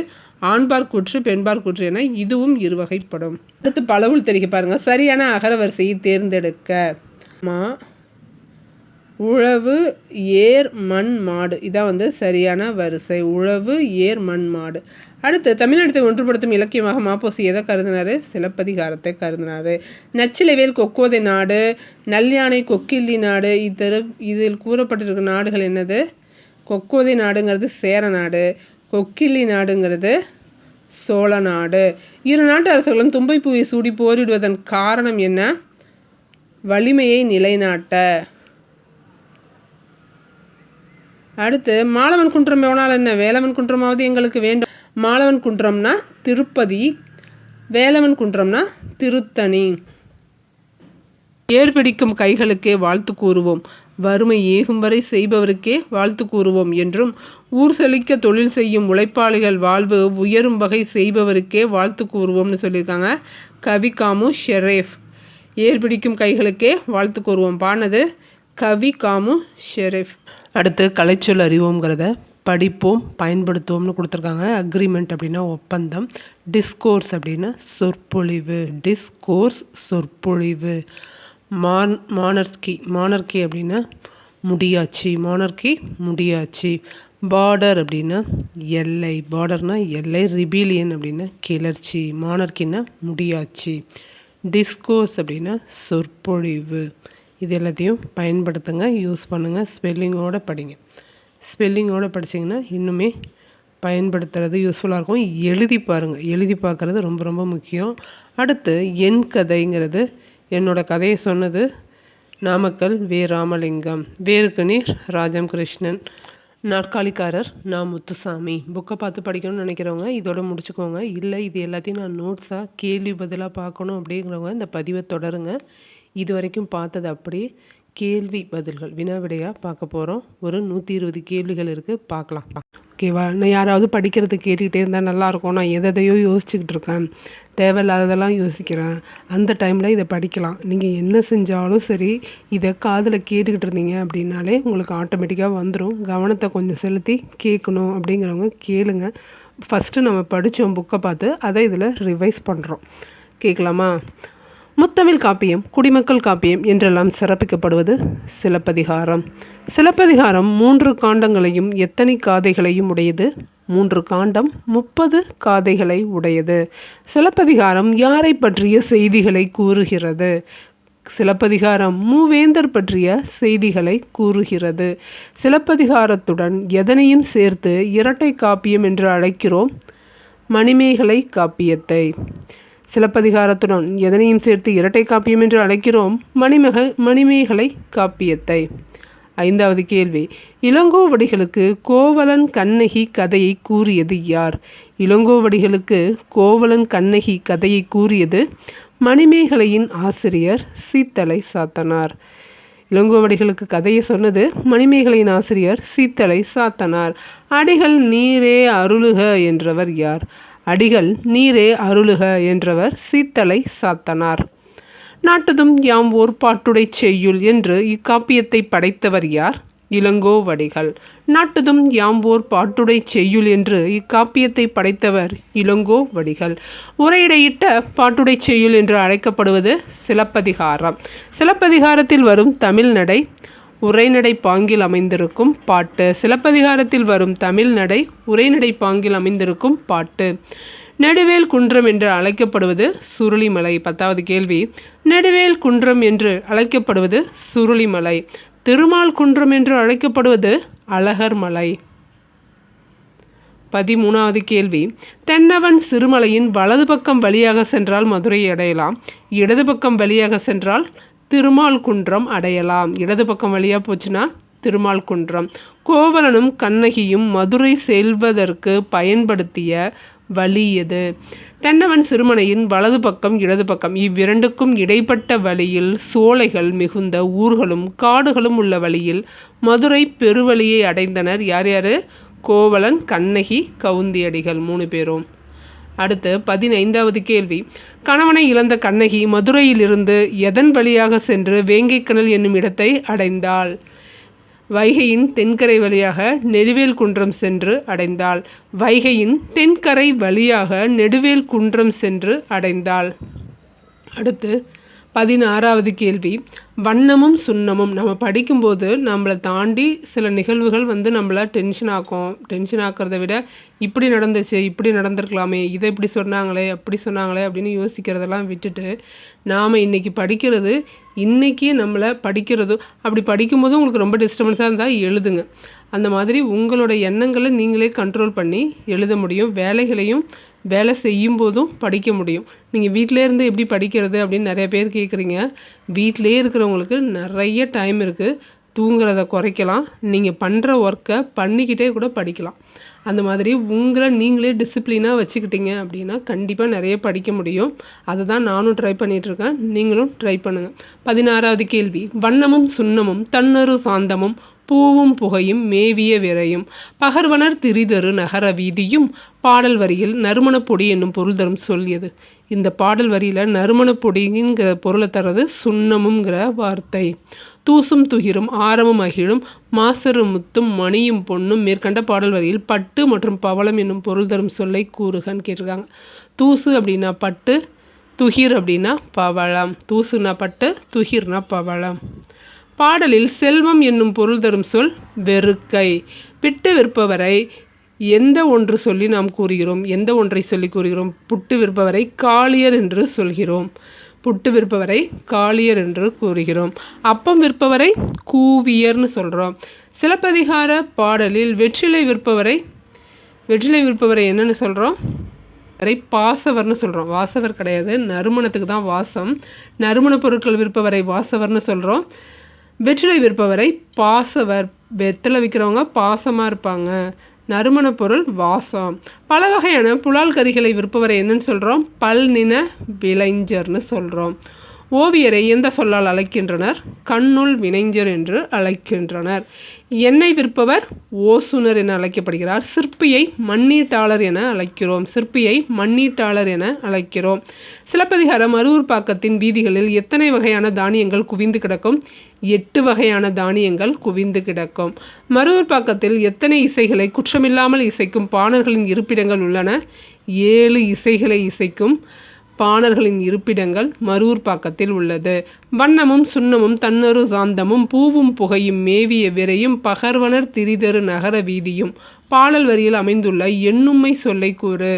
ஆண்பார் கூற்று பெண்பார் கூற்று என இதுவும் இரு வகைப்படும். அடுத்து பலவுள் தெரிக பாருங்க. சரியான அகர வரிசையை தேர்ந்தெடுக்க. மா உழவு ஏர் மண் மாடு, இதான் சரியான வரிசை. உழவு ஏர் மண் மாடு. அடுத்து தமிழ்நாட்டை ஒன்றுபடுத்தும் இலக்கியமாக மாப்போசி எதை கருதினார்? சிலப்பதிகாரத்தை கருதினார். நச்சிலைவேல் கொக்கோதை நாடு, நல்யானை கொக்கில்லி நாடு. இதில் கூறப்பட்டிருக்க நாடுகள் என்னது? கொக்கோதை நாடுங்கிறது சேர நாடு, கொக்கில்லி நாடுங்கிறது சோழ நாடு. இரு நாட்டு அரசர்களும் தும்பை பூவை சூடி போரிடுவதன் காரணம் என்ன? வலிமையை நிலைநாட்ட. அடுத்து மாலவன் குன்றம் எவனால் என்ன? வேலவன் குன்றமாவது எங்களுக்கு வேண்டும். மாலவன் குன்றம்னா திருப்பதி, வேலவன் குன்றம்னா திருத்தணி. ஏர்பிடிக்கும் கைகளுக்கே வாழ்த்து கூறுவோம், வறுமை ஏகும் வரை செய்பவருக்கே வாழ்த்து கூறுவோம் என்றும், ஊர் செழிக்க தொழில் செய்யும் உழைப்பாளிகள் வாழ்வு உயரும் வகை செய்பவருக்கே வாழ்த்து கூறுவோம்னு சொல்லியிருக்காங்க கவி காமு ஷெரேஃப். ஏர்பிடிக்கும் கைகளுக்கே வாழ்த்து கூறுவோம் பானது கவி காமு ஷெரேஃப். அடுத்து கலைச்சொல் அறிவோங்கிறத படிப்போம் பயன்படுத்துவோம்னு கொடுத்துருக்காங்க. அக்ரிமெண்ட் அப்படின்னா ஒப்பந்தம், டிஸ்கோர்ஸ் அப்படின்னா சொற்பொழிவு, டிஸ்கோர்ஸ் சொற்பொழிவு. மானர்கி அப்படின்னா முடியாட்சி, மானர்கி முடியாட்சி. பார்டர் அப்படின்னா எல்லை, பார்டர்னா எல்லை. ரிபீலியன் அப்படின்னா கிளர்ச்சி, மானர்கின்னா முடியாட்சி. டிஸ்கோர்ஸ் அப்படின்னா சொற்பொழிவு. இது எல்லாத்தையும் பயன்படுத்துங்க, யூஸ் பண்ணுங்கள். ஸ்பெல்லிங்கோடு படிங்க. ஸ்பெல்லிங்கோடு படிச்சிங்கன்னா இன்னுமே பயன்படுத்துறது யூஸ்ஃபுல்லாக இருக்கும். எழுதி பாருங்கள், எழுதி பார்க்குறது ரொம்ப ரொம்ப முக்கியம். அடுத்து என் கதைங்கிறது என்னோடய கதையை சொன்னது நாமக்கல் வே ராமலிங்கம். வேருக்கு நீர் ராஜம் கிருஷ்ணன். நாற்காலிக்காரர் நான் முத்துசாமி. புக்கை பார்த்து படிக்கணும்னு நினைக்கிறவங்க இதோட முடிச்சுக்கோங்க. இல்லை இது எல்லாத்தையும் நான் நோட்ஸாக கேள்வி பதிலாக பார்க்கணும் அப்படிங்கிறவங்க இந்த பதிவை தொடருங்க. இது வரைக்கும் பார்த்தது அப்படியே கேள்வி பதில்கள் வினாவிடையாக பார்க்க போகிறோம். ஒரு 120 கேள்விகள் இருக்குது, பார்க்கலாம். ஓகேவா? நான் யாராவது படிக்கிறது கேட்டுக்கிட்டே இருந்தால் நல்லாயிருக்கும். நான் எதையோ யோசிச்சுக்கிட்டு இருக்கேன், தேவையில்லாததெல்லாம் யோசிக்கிறேன். அந்த டைமில் இதை படிக்கலாம். நீங்கள் என்ன செஞ்சாலும் சரி இதை காதில் கேட்டுக்கிட்டு இருந்தீங்க அப்படின்னாலே உங்களுக்கு ஆட்டோமேட்டிக்காக வந்துடும். கவனத்தை கொஞ்சம் செலுத்தி கேட்கணும் அப்படிங்கிறவங்க கேளுங்க. ஃபஸ்ட்டு நம்ம படித்தோம் புக்கை பார்த்து, அதை இதில் ரிவைஸ் பண்ணுறோம். கேட்கலாமா? முத்தமிழ் காப்பியம், குடிமக்கள் காப்பியம் என்றெல்லாம் சிறப்பிக்கப்படுவது சிலப்பதிகாரம். சிலப்பதிகாரம் 3 காண்டங்களையும் எத்தனை காதைகளையும் உடையது? 3 காண்டம் 30 காதைகளை உடையது. சிலப்பதிகாரம் யாரை பற்றிய செய்திகளை கூறுகிறது? சிலப்பதிகாரம் மூவேந்தர் பற்றிய செய்திகளை கூறுகிறது. சிலப்பதிகாரத்துடன் எதனையும் சேர்த்து இரட்டை காப்பியம் என்று அழைக்கிறோம்? மணிமேகலை காப்பியத்தை. சிலப்பதிகாரத்துடன் எதனையும் சேர்த்து இரட்டை காப்பியம் என்று அழைக்கிறோம்? மணிமேகலை காப்பியத்தை. 5வது கேள்வி. இளங்கோவடிகளுக்கு கோவலன் கண்ணகி கதையை கூறியது யார்? இளங்கோவடிகளுக்கு கோவலன் கண்ணகி கதையை கூறியது மணிமேகலையின் ஆசிரியர் சீத்தலை சாத்தனார். இளங்கோவடிகளுக்கு கதையை சொன்னது மணிமேகலையின் ஆசிரியர் சீத்தலை சாத்தனார். அடிகள் நீரே அருளுக என்றவர் யார்? அடிகள் நீரே அருளுக என்றவர் சீத்தலை சாத்தனார். நாட்டுதும் யாம் ஓர் பாட்டுடை செய்யுள் என்று இக்காப்பியத்தை படைத்தவர் யார்? இளங்கோவடிகள். நாட்டுதும் யாம் ஓர் பாட்டுடை செய்யுள் என்று இக்காப்பியத்தை படைத்தவர் இளங்கோவடிகள். உரையிடையிட்ட பாட்டுடை செய்யுள் என்று அழைக்கப்படுவது சிலப்பதிகாரம். சிலப்பதிகாரத்தில் வரும் தமிழ் நடை உரைநடை பாங்கில் அமைந்திருக்கும் பாட்டு. சிலப்பதிகாரத்தில் வரும் தமிழ் நடை உரைநடை பாங்கில் அமைந்திருக்கும் பாட்டு. நெடுவேல் குன்றம் என்று அழைக்கப்படுவது சுருளிமலை. 10வது கேள்வி. நெடுவேல் குன்றம் என்று அழைக்கப்படுவது சுருளிமலை. திருமால் குன்றம் என்று அழைக்கப்படுவது அழகர் மலை. 13வது கேள்வி. தென்னவன் சிறுமலையின் வலது பக்கம் வழியாக சென்றால் மதுரையை அடையலாம், இடது பக்கம் வழியாக சென்றால் திருமால் குன்றம் அடையலாம். இடது பக்கம் வழியாக போச்சுன்னா திருமால் குன்றம். கோவலனும் கண்ணகியும் மதுரை செல்வதற்கு பயன்படுத்திய வழி எது? தென்னவன் சிறுமலையின் வலது பக்கம் இடது பக்கம் இவ்விரண்டுக்கும் இடைப்பட்ட வழியில் சோலைகள் மிகுந்த ஊர்களும் காடுகளும் உள்ள வழியில் மதுரை பெருவழியை அடைந்தனர். யார் யார்? கோவலன், கண்ணகி, கவுந்தியடிகள் 3 பேரும். அடுத்து 15வது கேள்வி, கணவனை இழந்த கண்ணகி மதுரையிலிருந்து எதன் வழியாக சென்று வேங்கைக்கனல் என்னும் இடத்தை அடைந்தாள்? வைகையின் தென்கரை வழியாக நெடுவேல் குன்றம் சென்று அடைந்தாள். வைகையின் தென்கரை வழியாக நெடுவேல் குன்றம் சென்று அடைந்தாள். அடுத்து 16வது கேள்வி, வண்ணமும் சுண்ணமும். நம்ம படிக்கும்போது நம்மளை தாண்டி சில நிகழ்வுகள் நம்மளை டென்ஷன் ஆக்கிறத விட இப்படி நடந்துச்சு, இப்படி நடந்திருக்கலாமே, இதை இப்படி சொன்னாங்களே, அப்படி சொன்னாங்களே அப்படின்னு யோசிக்கிறதெல்லாம் விட்டுட்டு நாம் இன்றைக்கி படிக்கிறது, இன்றைக்கி நம்மளை படிக்கிறதோ அப்படி படிக்கும்போது உங்களுக்கு ரொம்ப டிஸ்டர்பன்ஸாக இருந்தால் எழுதுங்க. அந்த மாதிரி உங்களோட எண்ணங்களை நீங்களே கண்ட்ரோல் பண்ணி எழுத முடியும். வேலை செய்யும் போதும் படிக்க முடியும். நீங்கள் வீட்டிலே இருந்து எப்படி படிக்கிறது அப்படின்னு நிறைய பேர் கேட்குறீங்க. வீட்டிலே இருக்கிறவங்களுக்கு நிறைய டைம் இருக்குது. தூங்குறத குறைக்கலாம். நீங்கள் பண்ணுற ஒர்க்கை பண்ணிக்கிட்டே கூட படிக்கலாம். அந்த மாதிரி உங்களை நீங்களே டிசிப்ளினாக வச்சுக்கிட்டீங்க அப்படின்னா கண்டிப்பாக நிறைய படிக்க முடியும். அதை தான் நானும் ட்ரை பண்ணிகிட்ருக்கேன். நீங்களும் ட்ரை பண்ணுங்கள். 16வது கேள்வி, வண்ணமும் சுண்ணமும் தன்னரு சாந்தமும் பூவும் புகையும் மேவிய விரையும் பகர்வனர் திரிதரு நகர வீதியும் பாடல் வரியில் நறுமணப்பொடி என்னும் பொருள் தரும் சொல்லியது. இந்த பாடல் வரியில் நறுமணப்பொடிங்கிற பொருளை தர்றது சுண்ணமுங்கிற வார்த்தை. தூசும் துகிரும் ஆரமும் அகிழும் மாசரு முத்தும் மணியும் பொண்ணும் மேற்கண்ட பாடல் வரியில் பட்டு மற்றும் பவளம் என்னும் பொருள் தரும் சொல்லை கூறுகன்னு கேட்டிருக்காங்க. தூசு அப்படின்னா பட்டு, துகிர் அப்படின்னா பவளம். தூசுனா பட்டு, துகிர்னா பவளம். பாடலில் செல்வம் என்னும் பொருள் தரும் சொல் வெறுக்கை. பிட்டு விற்பவரை எந்த ஒன்று சொல்லி நாம் கூறுகிறோம்? எந்த ஒன்றை சொல்லி கூறுகிறோம்? புட்டு விற்பவரை காளியர் என்று சொல்கிறோம். புட்டு விற்பவரை காளியர் என்று கூறுகிறோம். அப்பம் விற்பவரை கூவியர்னு சொல்கிறோம். சிலப்பதிகார பாடலில் வெற்றிலை விற்பவரை என்னன்னு சொல்கிறோம்? பாசவர்னு சொல்கிறோம். வாசவர் கிடையாது, நறுமணத்துக்கு தான் வாசம். நறுமண பொருட்கள் விற்பவரை வாசவர்னு சொல்கிறோம். வெற்றிலை விற்பவரை பாசவர். வெற்றிலை விற்கிறவங்க பாசமாக இருப்பாங்க. நறுமண பொருள் வாசம். பல வகையான புலால் கறிகளை விற்பவரை என்னன்னு சொல்கிறோம்? பல்நின விளைஞர்னு சொல்கிறோம். ஓவியரை எந்த சொல்லால் அழைக்கின்றனர்? கண்ணுள் வினைஞர் என்று அழைக்கின்றனர். எண்ணெய் விற்பவர் ஓசுனர் என அழைக்கப்படுகிறார். சிற்பியை மண்ணீட்டாளர் என அழைக்கிறோம். சிலப்பதிகாரம் மருவூர்பாக்கத்தின் வீதிகளில் எத்தனை வகையான தானியங்கள் குவிந்து கிடக்கும்? 8 வகையான தானியங்கள் குவிந்து கிடக்கும். மருவூர்பாக்கத்தில் எத்தனை இசைகளை குற்றமில்லாமல் இசைக்கும் பாணர்களின் இருப்பிடங்கள் உள்ளன? 7 இசைகளை இசைக்கும் பாணர்களின் இருப்பிடங்கள் மருவூர்பாக்கத்தில் உள்ளது. வண்ணமும் சுண்ணமும் தன்னரு சாந்தமும் பூவும் புகையும் மேவிய விரையும் பகர்வனர் திரிதரு நகர வீதியும் பாடல் வரியில் அமைந்துள்ள எண்ணும்மை சொல்லை கூறு.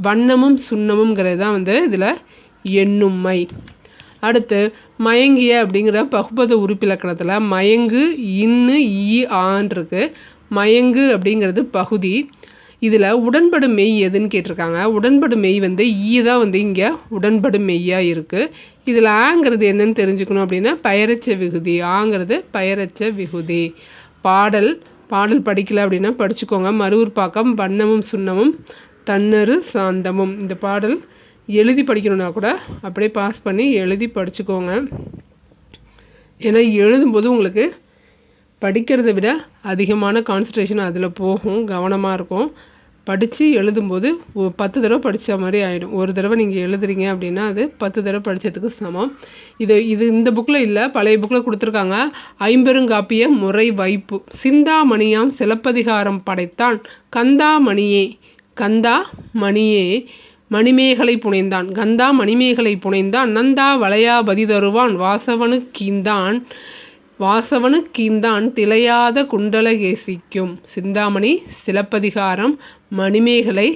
வண்ணமும் சுண்ணமுங்கிறது தான் இதில் எண்ணும்மை. அடுத்து மயங்கிய அப்படிங்கிற பகுபத உறுப்பிலக்கணத்தில் மயங்கு இன்னு ஈ ஆன் இருக்கு. மயங்கு அப்படிங்கிறது பகுதி. இதில் உடன்படு மெய் எதுன்னு கேட்டிருக்காங்க. உடன்படு மெய் ஈ தான் இங்கே உடன்படு மெய்யாக இருக்குது. இதில் ஆங்கிறது என்னன்னு தெரிஞ்சுக்கணும் அப்படின்னா பெயரச்ச விகுதி. ஆங்கிறது பெயரச்ச விகுதி. பாடல் படிக்கல அப்படின்னா படிச்சுக்கோங்க. மருவூர்பாக்கம் வண்ணமும் சுண்ணமும் தன்னரு சாந்தமும். இந்த பாடல் எழுதி படிக்கணுன்னா கூட அப்படியே பாஸ் பண்ணி எழுதி படிச்சுக்கோங்க. ஏன்னா எழுதும்போது உங்களுக்கு படிக்கிறத விட அதிகமான கான்சன்ட்ரேஷன் அதில் போகும், கவனமாக இருக்கும். படித்து எழுதும்போது 10 தடவை படித்த மாதிரி ஆகிடும். ஒரு தடவை நீங்கள் எழுதுறீங்க அப்படின்னா அது 10 தடவை படித்ததுக்கு சமம். இது இந்த புக்கில் இல்லை, பழைய புக்கில் கொடுத்துருக்காங்க. ஐம்பெருங்காப்பிய முறை வைப்பு. சிந்தாமணியாம் சிலப்பதிகாரம் படைத்தான் கந்தா மணியே மணிமேகலை புனைந்தான். கந்தா மணிமேகலை புனைந்தான் நந்தா வளையாபதி தருவான் வாசவனுக்கீந்தான் திளையாத குண்டலகேசிக்கும். சிந்தாமணி, சிலப்பதிகாரம், மணிமேகலை,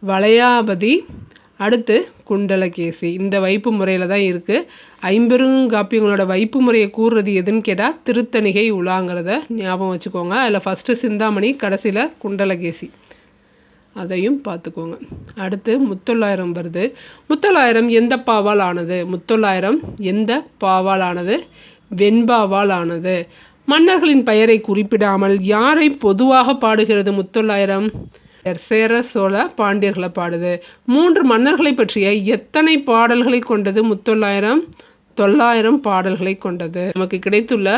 வளையாபதி, அடுத்து குண்டலகேசி. இந்த வைப்பு முறையில் தான் இருக்குது. ஐம்பெருங்காப்பியங்களோட வைப்பு முறையை கூறுறது எதுன்னு கேட்டால் திருத்தணிகை உலாங்கிறத ஞாபகம் வச்சுக்கோங்க. அதில் ஃபஸ்ட்டு சிந்தாமணி, கடைசியில் குண்டலகேசி. அதையும் பார்த்துக்கோங்க. அடுத்து முத்தொள்ளாயிரம் வருது. முத்தொள்ளாயிரம் எந்த பாவால் ஆனது? முத்தொள்ளாயிரம் எந்த பாவால் ஆனது? வெண்பாவால் ஆனது. மன்னர்களின் பெயரை குறிப்பிடாமல் யாரை பொதுவாக பாடுகிறது முத்தொள்ளாயிரம்? சேர, சோழ, பாண்டியர்களை பாடுது. 3 மன்னர்களை பற்றிய எத்தனை பாடல்களை கொண்டது முத்தொள்ளாயிரம்? 900 பாடல்களை கொண்டது. நமக்கு கிடைத்துள்ள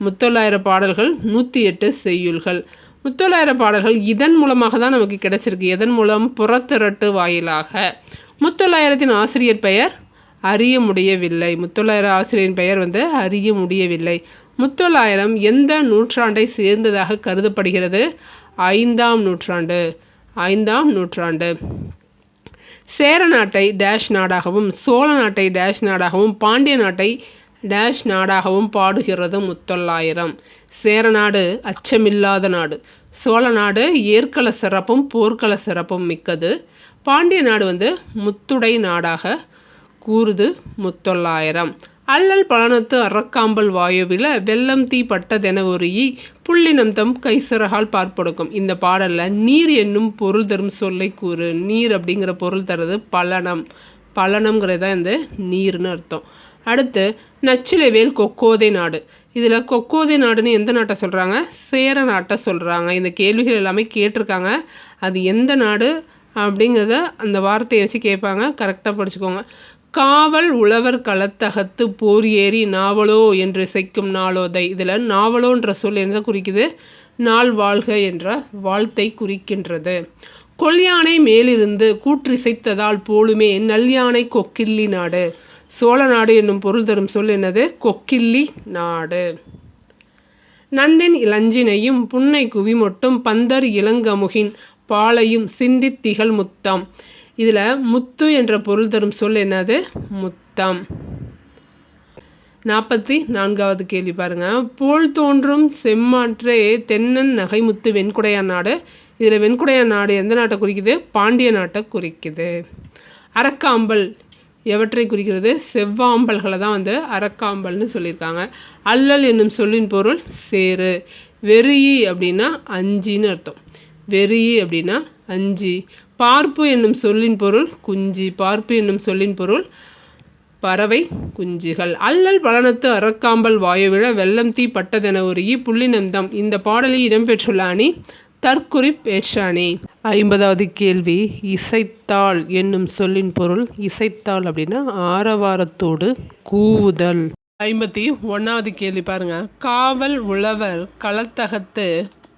முத்தொள்ளாயிரம் பாடல்கள் 108 செய்யுள்கள். முத்தொள்ளாயிர பாடல்கள் இதன் மூலமாக தான் நமக்கு கிடைச்சிருக்கு. எதன் மூலம்? புறத்திரட்டு வாயிலாக. முத்தொள்ளாயிரத்தின் ஆசிரியர் பெயர் அறிய முடியவில்லை. முத்தொள்ளாயிர ஆசிரியரின் பெயர் அறிய முடியவில்லை. முத்தொள்ளாயிரம் எந்த நூற்றாண்டை சேர்ந்ததாக கருதப்படுகிறது? 5ஆம் நூற்றாண்டு. 5ஆம் நூற்றாண்டு. சேர நாட்டை டேஷ் நாடாகவும், சோழ நாட்டை டேஷ் நாடாகவும், பாண்டிய நாட்டை டேஷ் நாடாகவும் பாடுகிறது முத்தொள்ளாயிரம். சேர நாடு அச்சமில்லாத நாடு. சோழ நாடு ஏற்கள சிறப்பும் போர்க்கள சிறப்பும் மிக்கது. பாண்டிய நாடு முத்துடை நாடாக கூறுது முத்தொள்ளாயிரம். அல்லல் பழனத்து அறக்காம்பல் வாயுவில வெள்ளம் தீ பட்டதென ஒருயி புள்ளினம் தம் கைசிறகால் பார்ப்பொடுக்கும். இந்த பாடலில் நீர் என்னும் பொருள் தரும் சொல்லை கூறு. நீர் அப்படிங்கிற பொருள் தருது பழனம். பழனம்ங்கிறது தான் நீர்னு அர்த்தம். அடுத்து நச்சிலைவேல் கொக்கோதை நாடு. இதில் கொக்கோதை நாடுன்னு எந்த நாட்டை சொல்கிறாங்க? சேர நாட்டை சொல்கிறாங்க. இந்த கேள்விகள் எல்லாமே கேட்டிருக்காங்க. அது எந்த நாடு அப்படிங்கிறத அந்த வார்த்தையை வச்சு கேட்பாங்க. கரெக்டாக படிச்சுக்கோங்க. காவல் உழவர் களத்தகத்து போர் ஏறி நாவலோ என்று இசைக்கும் நாளோதை. இதில் நாவலோன்ற சொல் என்ன குறிக்குது? நாள் வாழ்க என்ற வாழ்த்தை குறிக்கின்றது. கொல்யானை மேலிருந்து கூற்றிசைத்ததால் போலுமே நல்யானை கொக்கில்லி நாடு. சோழ நாடு என்னும் பொருள் தரும் சொல் என்னது? கொக்கில்லி நாடு. நந்தின் இளஞ்சினையும் புன்னை குவிமொட்டும் பந்தர் இளங்கமுகின் பாலையும் சிந்தித் திகழ் முத்தம். இதில் முத்து என்ற பொருள் தரும் சொல் என்னது? முத்தம். 44வது கேள்வி பாருங்க. போல் தோன்றும் செம்மாற்றே தென்னன் நகைமுத்து வெண்குடையான் நாடு. இதில் வெண்குடையான் நாடு எந்த நாட்டை குறிக்குது? பாண்டிய நாட்டை குறிக்குது. அரக்காம்பல் எவற்றை குறிக்கிறது? செவ்வாம்பல்களை தான் அரக்காம்பல்னு சொல்லியிருக்காங்க. அல்லல் என்னும் சொல்லின் பொருள் சேரு. வெறியி அப்படின்னா அஞ்சின்னு அர்த்தம். வெறியி அப்படின்னா அஞ்சி. பார்ப்பு என்னும் சொல்லின் பொருள் குஞ்சி. பார்ப்பு என்னும் சொல்லின் பொருள் பறவை குஞ்சுகள். அல்லல் பழனத்து அறக்காம்பல் வாயுவிழ வெள்ளம் தீ பட்டதென ஒருகி புள்ளினந்தம். இந்த பாடலில் இடம்பெற்றுள்ள அணி தற்குறிப்பேற்ற அணி. 50வது கேள்வி. இசைத்தாள் என்னும் சொல்லின் பொருள். இசைத்தாள் அப்படின்னா ஆரவாரத்தோடு கூவுதல். 51வது கேள்வி பாருங்க. காவல் உழவர் களத்தகத்து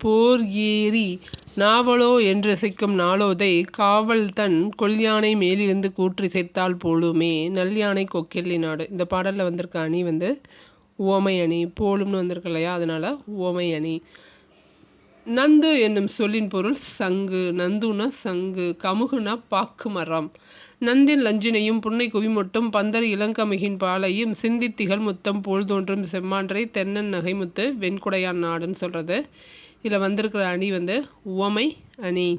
போர் ஏறி நாவலோ என்று இசைக்கும் நாளோதை காவல் தன் கொல்யானை மேலிருந்து கூற்றிசைத்தால் போலுமே நல்யானை கொக்கில்லி நாடு. இந்த பாடலில் வந்திருக்க அணி உவமை அணி. போலும்னு வந்திருக்கு இல்லையா, அதனால உவமை அணி. நந்து என்னும் சொல்லின் பொருள் சங்கு. நந்துனா சங்கு. கமுகுனா பாக்கு மரம். நந்தின் லஞ்சினையும் புன்னை குவிமொட்டும் பந்தர் இளங்கமுகின் பாலையும் சிந்தித்திகள் முத்தம் போல் தோன்றும் செம்மான்றை தென்னன் நகைமுத்து வெண்குடையான் நாடுன்னு சொல்கிறது. இதில் வந்திருக்கிற அணி உவமை அணி.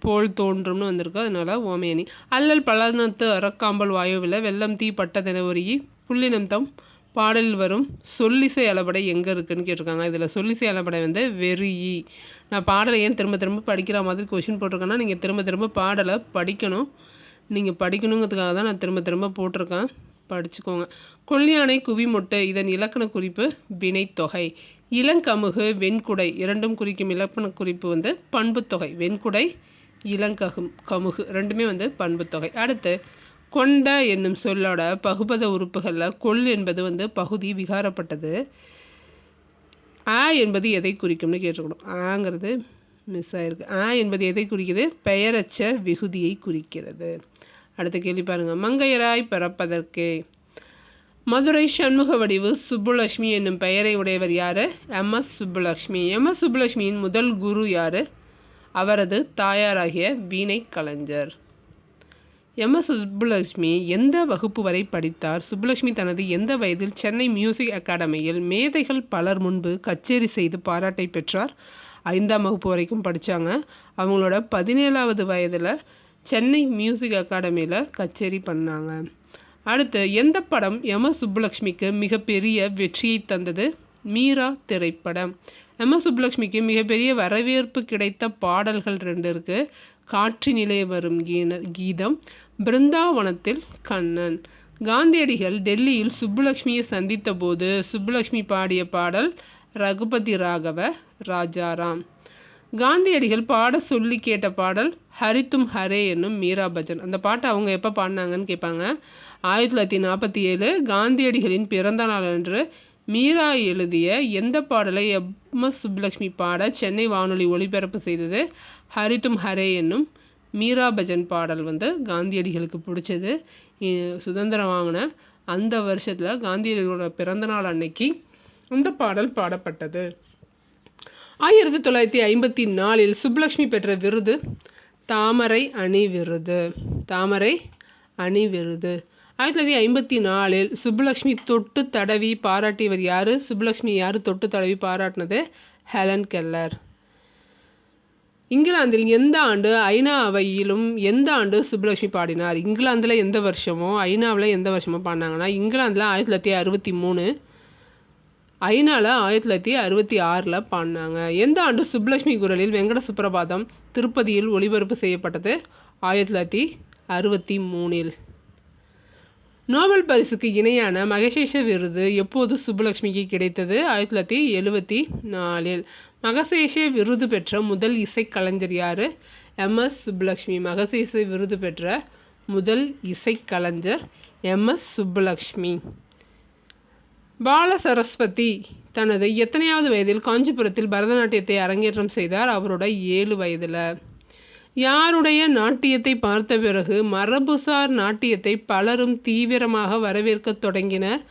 போல் தோன்றும்னு வந்திருக்கு, அதனால உவமை அணி. அல்லல் பழனத்து அறக்காம்பல் வாயுவில் வெள்ளம் தீ பட்டதென ஒருகி புள்ளினம் தம் பாடலில் வரும் சொல்லிசை அளபடை எங்கே இருக்குன்னு கேட்டிருக்காங்க. இதில் சொல்லிசை அளபடை வெறியி. நான் பாடலை ஏன் திரும்ப திரும்ப படிக்கிற மாதிரி கொஷின் போட்டிருக்கேன்னா, நீங்கள் திரும்ப திரும்ப பாடலை படிக்கணும். நீங்கள் படிக்கணுங்கிறதுக்காக தான் நான் திரும்ப திரும்ப போட்டிருக்கேன். படிச்சுக்கோங்க. கொல்யானை குவிமொட்டு. இதன் இலக்கண குறிப்பு வினைத்தொகை. இளங்கமுகு வெண்குடை இரண்டும் குறிக்கும் இலக்கண குறிப்பு பண்புத்தொகை. வெண்குடை இளங்கமுகு ரெண்டுமே பண்புத்தொகை. அடுத்து கொண்ட என்னும் சொல்லோட பகுபத உறுப்புகளில் கொல் என்பது பகுதி விகாரப்பட்டது. ஆ என்பது எதை குறிக்கும்னு கேட்டுக்கணும். ஆங்கிறது மிஸ் ஆயிருக்கு. ஆ என்பது எதை குறிக்குது? பெயரச்ச விகுதியை குறிக்கிறது. அடுத்த கேள்வி பாருங்க. மங்கையராய் பிறப்பதற்கு. மதுரை சண்முக வடிவு சுப்புலட்சுமி என்னும் பெயரை உடையவர் யார்? எம்.எஸ். சுப்புலட்சுமி. எம்.எஸ். சுப்புலட்சுமியின் முதல் குரு யார்? அவரது தாயாராகிய வீணை கலைஞர். எம்.எஸ். சுப்புலட்சுமி எந்த வகுப்பு வரை படித்தார்? சுப்புலட்சுமி தனது எந்த வயதில் சென்னை மியூசிக் அகாடமியில் மேதைகள் பலர் முன்பு கச்சேரி செய்து பாராட்டை பெற்றார்? 5ஆம் வகுப்பு வரைக்கும் படித்தாங்க. அவங்களோட 17வது வயதில் சென்னை மியூசிக் அகாடமியில் கச்சேரி பண்ணாங்க. அடுத்து எந்த படம் எம்.எஸ். சுப்புலட்சுமிக்கு மிகப்பெரிய வெற்றியை தந்தது? மீரா திரைப்படம். எம்.எஸ். சுப்புலட்சுமிக்கு மிகப்பெரிய வரவேற்பு கிடைத்த பாடல்கள் 2 இருக்குது. காற்றினிலே வரும் கீதம், பிருந்தாவனத்தில் கண்ணன். காந்தியடிகள் டெல்லியில் சுப்புலட்சுமியை சந்தித்த போது சுப்புலட்சுமி பாடிய பாடல் ரகுபதி ராகவ ராஜாராம். காந்தியடிகள் பாட சொல்லி கேட்ட பாடல் ஹரித்தும் ஹரே என்னும் மீரா பஜன். அந்த பாட்டை அவங்க எப்போ பாடினாங்கன்னு கேட்பாங்க. 1947 காந்தியடிகளின் பிறந்த நாள் அன்று மீரா எழுதிய எந்த பாடலை எம்.எஸ். சுப்புலட்சுமி பாட சென்னை வானொலி ஒளிபரப்பு செய்தது? ஹரி தும் ஹரே என்னும் மீரா பஜன் பாடல் காந்தியடிகளுக்கு பிடிச்சது. சுதந்திரம் வாங்கின அந்த வருஷத்தில் காந்தியடிகளோட பிறந்தநாள் அன்னைக்கு அந்த பாடல் பாடப்பட்டது. 1954 சுப்புலட்சுமி பெற்ற விருது தாமரை அணி விருது. தாமரை அணி விருது. 1954 சுப்புலட்சுமி தொட்டு தடவி பாராட்டியவர் யார்? சுப்புலட்சுமி யார் தொட்டு தடவி பாராட்டினது? Helen Keller. இங்கிலாந்தில் எந்த ஆண்டு ஐநா அவையிலும் எந்த ஆண்டு சுப்புலட்சுமி பாடினார்? இங்கிலாந்தில் எந்த வருஷமோ ஐநாவில் எந்த வருஷமோ பாடினாங்கன்னா இங்கிலாந்தில் 1963, ஐநாவில் 1966 பாடினாங்க. எந்த ஆண்டு சுப்புலட்சுமி குரலில் வெங்கட சுப்ரபாதம் திருப்பதியில் ஒளிபரப்பு செய்யப்பட்டது? 1963. நோபல் பரிசுக்கு இணையான மகசேசே விருது எப்போது சுப்புலட்சுமிக்கு கிடைத்தது? 1974. மகசேசே விருது பெற்ற முதல் இசைக்கலைஞர் யார்? எம்.எஸ். சுப்புலட்சுமி. மகசேசே விருது பெற்ற முதல் இசைக்கலைஞர் எம்.எஸ். சுப்புலட்சுமி. பால சரஸ்வதி தனது எத்தனையாவது வயதில் காஞ்சிபுரத்தில் பரதநாட்டியத்தை அரங்கேற்றம் செய்தார்? அவரோட 7 வயதில். யாருடைய நாட்டியத்தை பார்த்த பிறகு மரபுசார் நாட்டியத்தை பலரும் தீவிரமாக வரவேற்க தொடங்கினர்?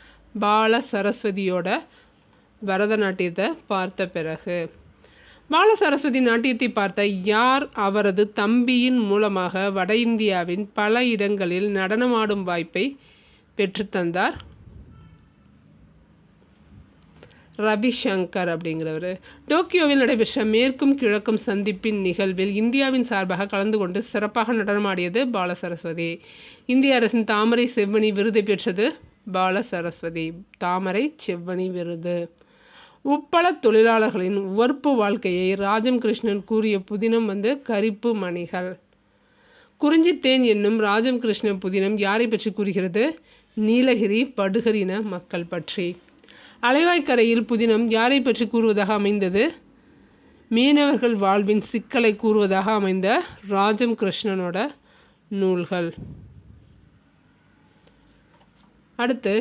பால சரஸ்வதியோட பரதநாட்டியத்தை பார்த்த பிறகு. பால சரஸ்வதி நாட்டியத்தை பார்த்த யார் அவரது தம்பியின் மூலமாக வட இந்தியாவின் பல இடங்களில் நடனமாடும் வாய்ப்பை பெற்றுத்தந்தார்? ரவிசங்கர் அப்படிங்கிறவர். டோக்கியோவில் நடைபெற்ற மேற்கும் கிழக்கும் சந்திப்பின் நிகழ்வில் இந்தியாவின் சார்பாக கலந்து கொண்டு சிறப்பாக நடனமாடியது பால சரஸ்வதி. இந்திய அரசின் தாமரை செவ்வணி விருதை பெற்றது பால சரஸ்வதி. தாமரை செவ்வணி விருது. உப்பள தொழிலாளர்களின் உவர்ப்பு வாழ்க்கையை ராஜம் கிருஷ்ணன் கூறிய புதினம் கரிப்பு மணிகள். குறிஞ்சித்தேன் என்னும் ராஜம் கிருஷ்ணன் புதினம் யாரை பற்றி கூறுகிறது? நீலகிரி படுகர் இன மக்கள் பற்றி. அலைவாய்க்கரையில் புதினம் யாரை பற்றி கூறுவதாக அமைந்தது? மீனவர்கள் வாழ்வின் சிக்கலை கூறுவதாக அமைந்த ராஜம் கிருஷ்ணனோட நூல்கள். அடுத்து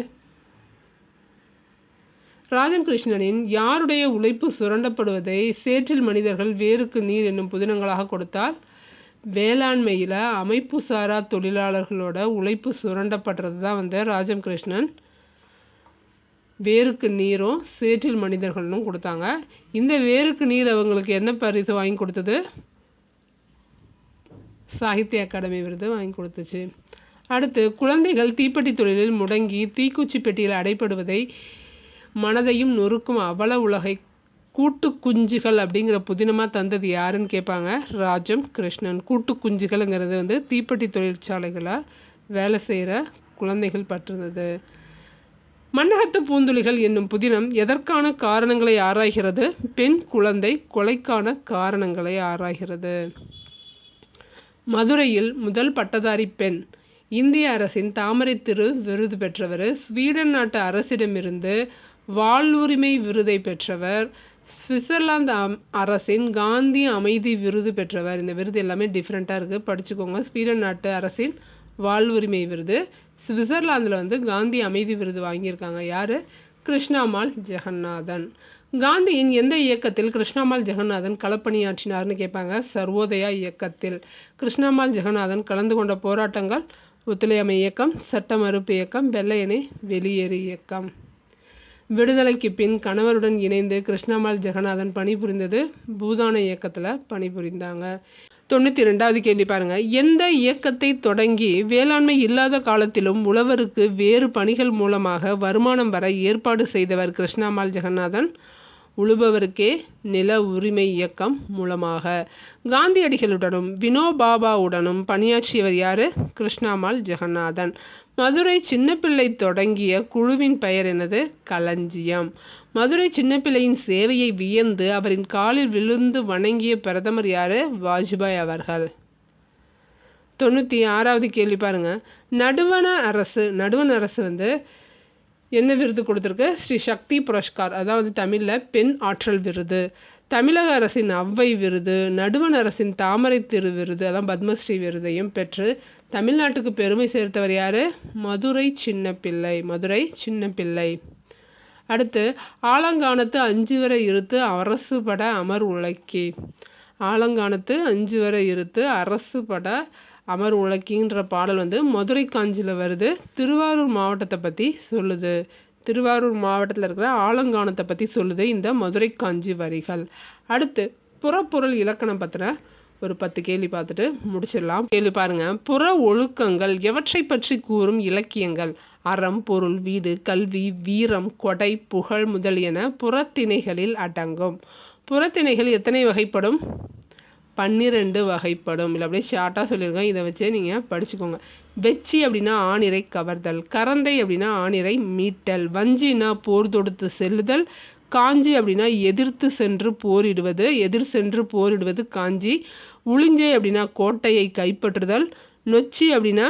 ராஜம் கிருஷ்ணனின் யாருடைய உழைப்பு சுரண்டப்படுவதை சேற்றில் மனிதர்கள் வேருக்கு நீர் என்னும் புதினங்களாக கொடுத்தால்? வேளாண்மையில் அமைப்பு சாரா தொழிலாளர்களோட உழைப்பு சுரண்டப்படுறது தான் ராஜம் கிருஷ்ணன் வேருக்கு நீரும் சேற்றில் மனிதர்களும் கொடுத்தாங்க. இந்த வேருக்கு நீர் அவங்களுக்கு என்ன பரிசு வாங்கி கொடுத்தது? சாகித்ய அகாடமி விருது வாங்கி கொடுத்துச்சு. அடுத்து குழந்தைகள் தீப்பெட்டி தொழிலில் முடங்கி தீக்குச்சி பெட்டியில் அடைப்படுவதை மனதையும் நொறுக்கும் அவல உலகை கூட்டு குஞ்சுகள் அப்படிங்கிற புதினமாக தந்தது யாருன்னு கேட்பாங்க? ராஜம் கிருஷ்ணன். கூட்டு குஞ்சுகள்ங்கிறது தீப்பெட்டி தொழிற்சாலைகளாக வேலை செய்கிற குழந்தைகள் பற்றினது. மண்ணகத்து பூந்துளிகள் என்னும் புதினம் எதற்கான காரணங்களை ஆராய்கிறது? பெண் குழந்தை கொலைக்கான காரணங்களை ஆராய்கிறது. மதுரையில் முதல் பட்டதாரி பெண். இந்திய அரசின் தாமரை திரு விருது பெற்றவர். ஸ்வீடன் நாட்டு அரசிடமிருந்து வாழ்வுரிமை விருதை பெற்றவர். சுவிட்சர்லாந்து அரசின் காந்தி அமைதி விருது பெற்றவர். இந்த விருது எல்லாமே டிஃப்ரெண்ட்டாக இருக்குது, படிச்சுக்கோங்க. ஸ்வீடன் நாட்டு அரசின் வாழ்வுரிமை விருது. சுவிட்சர்லாந்தில் காந்தி அமைதி விருது வாங்கியிருக்காங்க யார்? கிருஷ்ணாமால் ஜெகநாதன். காந்தியின் எந்த இயக்கத்தில் கிருஷ்ணாமால் ஜெகநாதன் களப்பணியாற்றினார்னு கேட்பாங்க? சர்வோதயா இயக்கத்தில். கிருஷ்ணாமால் ஜெகநாதன் கலந்து கொண்ட போராட்டங்கள் ஒத்துழையாமை இயக்கம், சட்ட மறுப்பு இயக்கம், வெள்ளையனே வெளியேறு இயக்கம். விடுதலைக்கு பின் கணவருடன் இணைந்து கிருஷ்ணாமால் ஜெகநாதன் பணிபுரிந்தது பூதான இயக்கத்தில் பணிபுரிந்தாங்க. 92வது கேள்வி பாருங்க. எந்த இயக்கத்தை தொடங்கி வேளாண்மை இல்லாத காலத்திலும் உழவருக்கு வேறு பணிகள் மூலமாக வருமானம் வர ஏற்பாடு செய்தவர் கிருஷ்ணாமால் ஜெகநாதன்? உழுபவருக்கே நில உரிமை இயக்கம் மூலமாக. காந்தியடிகளுடனும் வினோபாபாவுடனும் பணியாற்றியவர் யார்? கிருஷ்ணாமால் ஜெகநாதன். மதுரை சின்னப்பிள்ளை தொடங்கிய குழுவின் பெயர் என்னது? களஞ்சியம். மதுரை சின்னப்பிள்ளையின் சேவையை வியந்து அவரின் காலில் விழுந்து வணங்கிய பிரதமர் யார்? வாஜ்பாய் அவர்கள். 96வது கேள்வி பாருங்க. நடுவண அரசு என்ன விருது கொடுத்துருக்கு? ஸ்ரீ சக்தி புரஸ்கார், அதாவது தமிழில் பெண் ஆற்றல் விருது. தமிழக அரசின் அவ்வை விருது, நடுவண் அரசின் தாமரை திரு விருது, அதான் பத்மஸ்ரீ விருதையும் பெற்று தமிழ்நாட்டுக்கு பெருமை சேர்த்தவர் யார்? மதுரை சின்னப்பிள்ளை. அடுத்து ஆலங்கானத்து 5 வரை இருத்து அரசு பட அமர் உழைக்கே. ஆலங்கானத்து 5 வரை இருத்து அரசு பட அமர் உழைக்கின்ற பாடல் வந்து மதுரை காஞ்சியில் வருது. திருவாரூர் மாவட்டத்தை பற்றி சொல்லுது. திருவாரூர் மாவட்டத்தில் இருக்கிற ஆலங்கானத்தை பற்றி சொல்லுது இந்த மதுரை காஞ்சி வரிகள். அடுத்து புறப்பொருள் இலக்கணம் பற்றின ஒரு 10 கேள்வி பார்த்துட்டு முடிச்சிடலாம். கேள்வி பாருங்க. புற ஒழுக்கங்கள் எவற்றை பற்றி கூறும் இலக்கியங்கள்? அறம், பொருள், வீடு, கல்வி, வீரம், கொடை, புகழ் முதலியன புறத்திணைகளில் அடங்கும். புறத்திணைகள் எத்தனை வகைப்படும்? 12 வகைப்படும். இல்லை அப்படியே ஷார்ட்டாக சொல்லியிருக்கேன், இதை வச்சே நீங்கள் படிச்சுக்கோங்க. வெச்சி அப்படின்னா ஆணிரை கவர்தல், கரந்தை அப்படின்னா ஆணிரை மீட்டல், வஞ்சினா போர் தொடுத்து செல்லுதல், காஞ்சி அப்படின்னா எதிர்த்து சென்று போரிடுவது, எதிர் சென்று போரிடுவது காஞ்சி, உளிஞ்சை அப்படின்னா கோட்டையை கைப்பற்றுதல், நொச்சி அப்படின்னா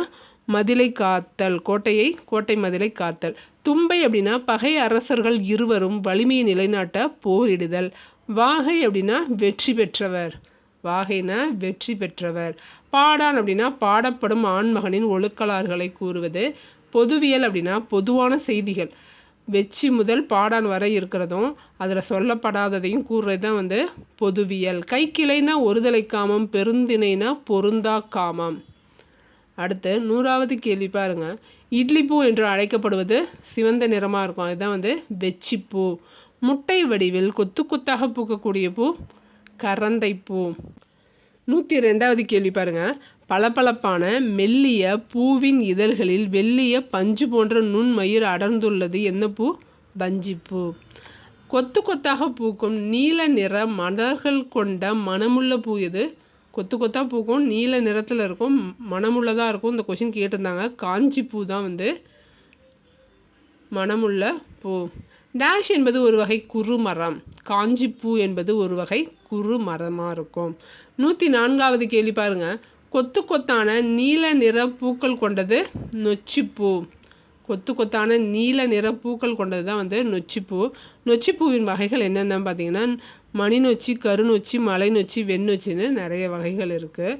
மதிலை காத்தல், கோட்டை மதிலை காத்தல், தும்பை அப்படின்னா பகை அரசர்கள் இருவரும் வலிமையை நிலைநாட்ட போரிடுதல், வாகை அப்படின்னா வெற்றி பெற்றவர், வாகைனா வெற்றி பெற்றவர், பாடான் அப்படின்னா பாடப்படும் ஆண்மகனின் ஒழுக்கலாறுகளை கூறுவது, பொதுவியல் அப்படின்னா பொதுவான செய்திகள், வெச்சி முதல் பாடான் வரை இருக்கிறதும் அதில் சொல்லப்படாததையும் கூறுறது தான் வந்து பொதுவியல். கைக்கிளைனா ஒருதலை காமம், பெருந்திணைனா பொருந்தா காமம். அடுத்து 100வது கேள்வி பாருங்க. இட்லி பூ என்று அழைக்கப்படுவது சிவந்த நிறமாக இருக்கும், அதுதான் வந்து வெச்சிப்பூ. முட்டை வடிவில் கொத்து கொத்தாக பூக்கக்கூடிய பூ கரந்தை பூ. 102வது கேள்வி பாருங்க. பளபளப்பான மெல்லிய பூவின் இதழ்களில் வெள்ளிய பஞ்சு போன்ற நுண்மயிர் அடர்ந்துள்ளது என்ன பூ? வஞ்சிப்பூ. கொத்து கொத்தாக பூக்கும் நீல நிற மலர்கள் கொண்ட மணமுள்ள பூ எது? கொத்து கொத்தாக பூக்கும், நீல நிறத்தில் இருக்கும், மணமுள்ளதாக இருக்கும். இந்த கொஷின் கேட்டிருந்தாங்க. காஞ்சி பூ தான் வந்து மணமுள்ள பூ. டேஷ் என்பது ஒரு வகை குறுமரம், காஞ்சி பூ என்பது ஒரு வகை குறுமரமாக இருக்கும். 104வது கேள்வி பாருங்க. கொத்து கொத்தான நீல நிற பூக்கள் கொண்டது நொச்சிப்பூ. கொத்து கொத்தான நீல நிற பூக்கள் கொண்டது தான் வந்து நொச்சிப்பூ. நொச்சிப்பூவின் வகைகள் என்னென்னு பார்த்தீங்கன்னா மணிநொச்சி, கருநொச்சி, மலைநொச்சி, வெண்ணொச்சின்னு நிறைய வகைகள் இருக்குது.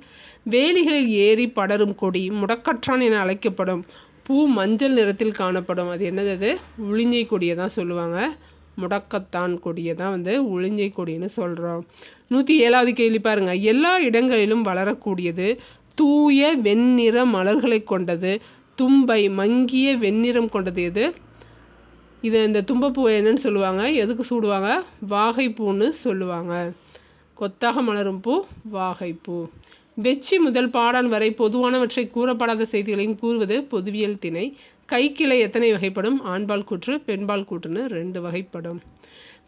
வேலிகளில் ஏறி படரும் கொடி முடக்கற்றான் என அழைக்கப்படும். பூ மஞ்சள் நிறத்தில் காணப்படும். அது என்னது? அது உளிஞ்சை கொடியை தான் சொல்லுவாங்க. முடக்கத்தான் கொடியை தான் வந்து உளிஞ்சை கொடின்னு சொல்கிறோம். 107வது கேள்வி பாருங்க. எல்லா இடங்களிலும் வளரக்கூடியது, தூய வெண்ணிற மலர்களை கொண்டது, தும்பை மங்கிய வெண்ணிறம் கொண்டது எது? இது இந்த தும்பப்பூவை என்னன்னு சொல்லுவாங்க? எதுக்கு சூடுவாங்க? வாகைப்பூன்னு சொல்லுவாங்க. கொத்தாக மலரும் பூ வாகைப்பூ. வெச்சி முதல் பாடான் வரை பொதுவானவற்றை கூறப்படாத செய்திகளையும் கூறுவது பொதுவியல் திணை. கைக்கிளை எத்தனை வகைப்படும்? ஆண்பால் கூற்று, பெண்பால் கூற்றுன்னு 2 வகைப்படும்.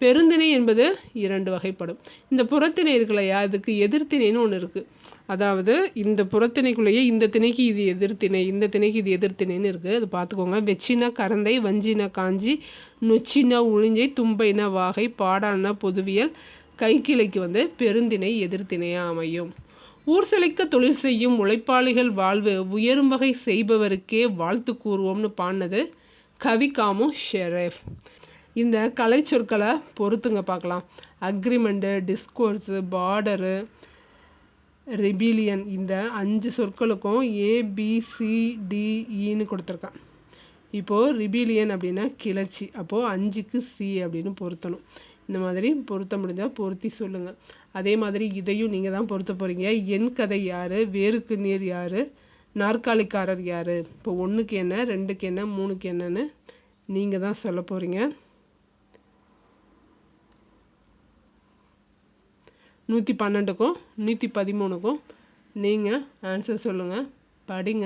பெருந்திணை என்பது 2 வகைப்படும். இந்த புறத்திணை இருக்குல்லையா, இதுக்கு எதிர்த்திணைன்னு ஒன்று இருக்குது. அதாவது இந்த புறத்திணைக்குள்ளேயே இந்த திணைக்கு இது எதிர்த்திணை, இந்த திணைக்கு இது எதிர்த்திணைன்னு இருக்குது. அது பார்த்துக்கோங்க. வெச்சினா கரந்தை, வஞ்சினா காஞ்சி, நொச்சினா உளிஞ்சை, தும்பைனா வாகை, பாடானா பொதுவியல், கைக்கிளைக்கு வந்து பெருந்திணை எதிர்த்திணையாக அமையும். ஊர் செழிக்க தொழில் செய்யும் உழைப்பாளிகள் வாழ்வு உயரும் வகை செய்பவருக்கே வாழ்த்து கூறுவோம்னு பாடினது கவி காமு ஷெரீஃப். இந்த கலை சொற்களை பொறுத்துங்க பார்க்கலாம். அக்ரிமெண்ட்டு, டிஸ்கோர்ஸு, பார்டரு, ரிபிலியன், இந்த 5 சொற்களுக்கும் ABCDEன்னு கொடுத்துருக்கேன். இப்போது ரிபிலியன் அப்படின்னா கிளர்ச்சி, அப்போது 5க்கு C அப்படின்னு பொருத்தணும். இந்த மாதிரி பொருத்த முடிஞ்சால் பொருத்தி சொல்லுங்கள். அதே மாதிரி இதையும் நீங்கள் தான் பொருத்த போகிறீங்க. என் கதை யார், வேருக்கு நீர் யார், நாற்காலிக்காரர் யார், இப்போ 1க்கு என்ன, 2க்கு என்ன, 3க்கு என்னன்னு நீங்கள் தான் சொல்ல போகிறீங்க. 112க்கும் 113க்கும் நீங்கள் ஆன்சர் சொல்லுங்கள். படிங்க.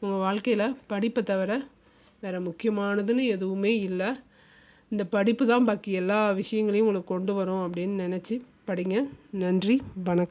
உங்கள் வாழ்க்கையில் படிப்பை தவிர வேறு முக்கியமானதுன்னு எதுவுமே இல்லை. இந்த படிப்பு தான் பாக்கி எல்லா விஷயங்களையும் உங்களுக்கு கொண்டு வரும் அப்படின்னு நினச்சி படிங்க. நன்றி, வணக்கம்.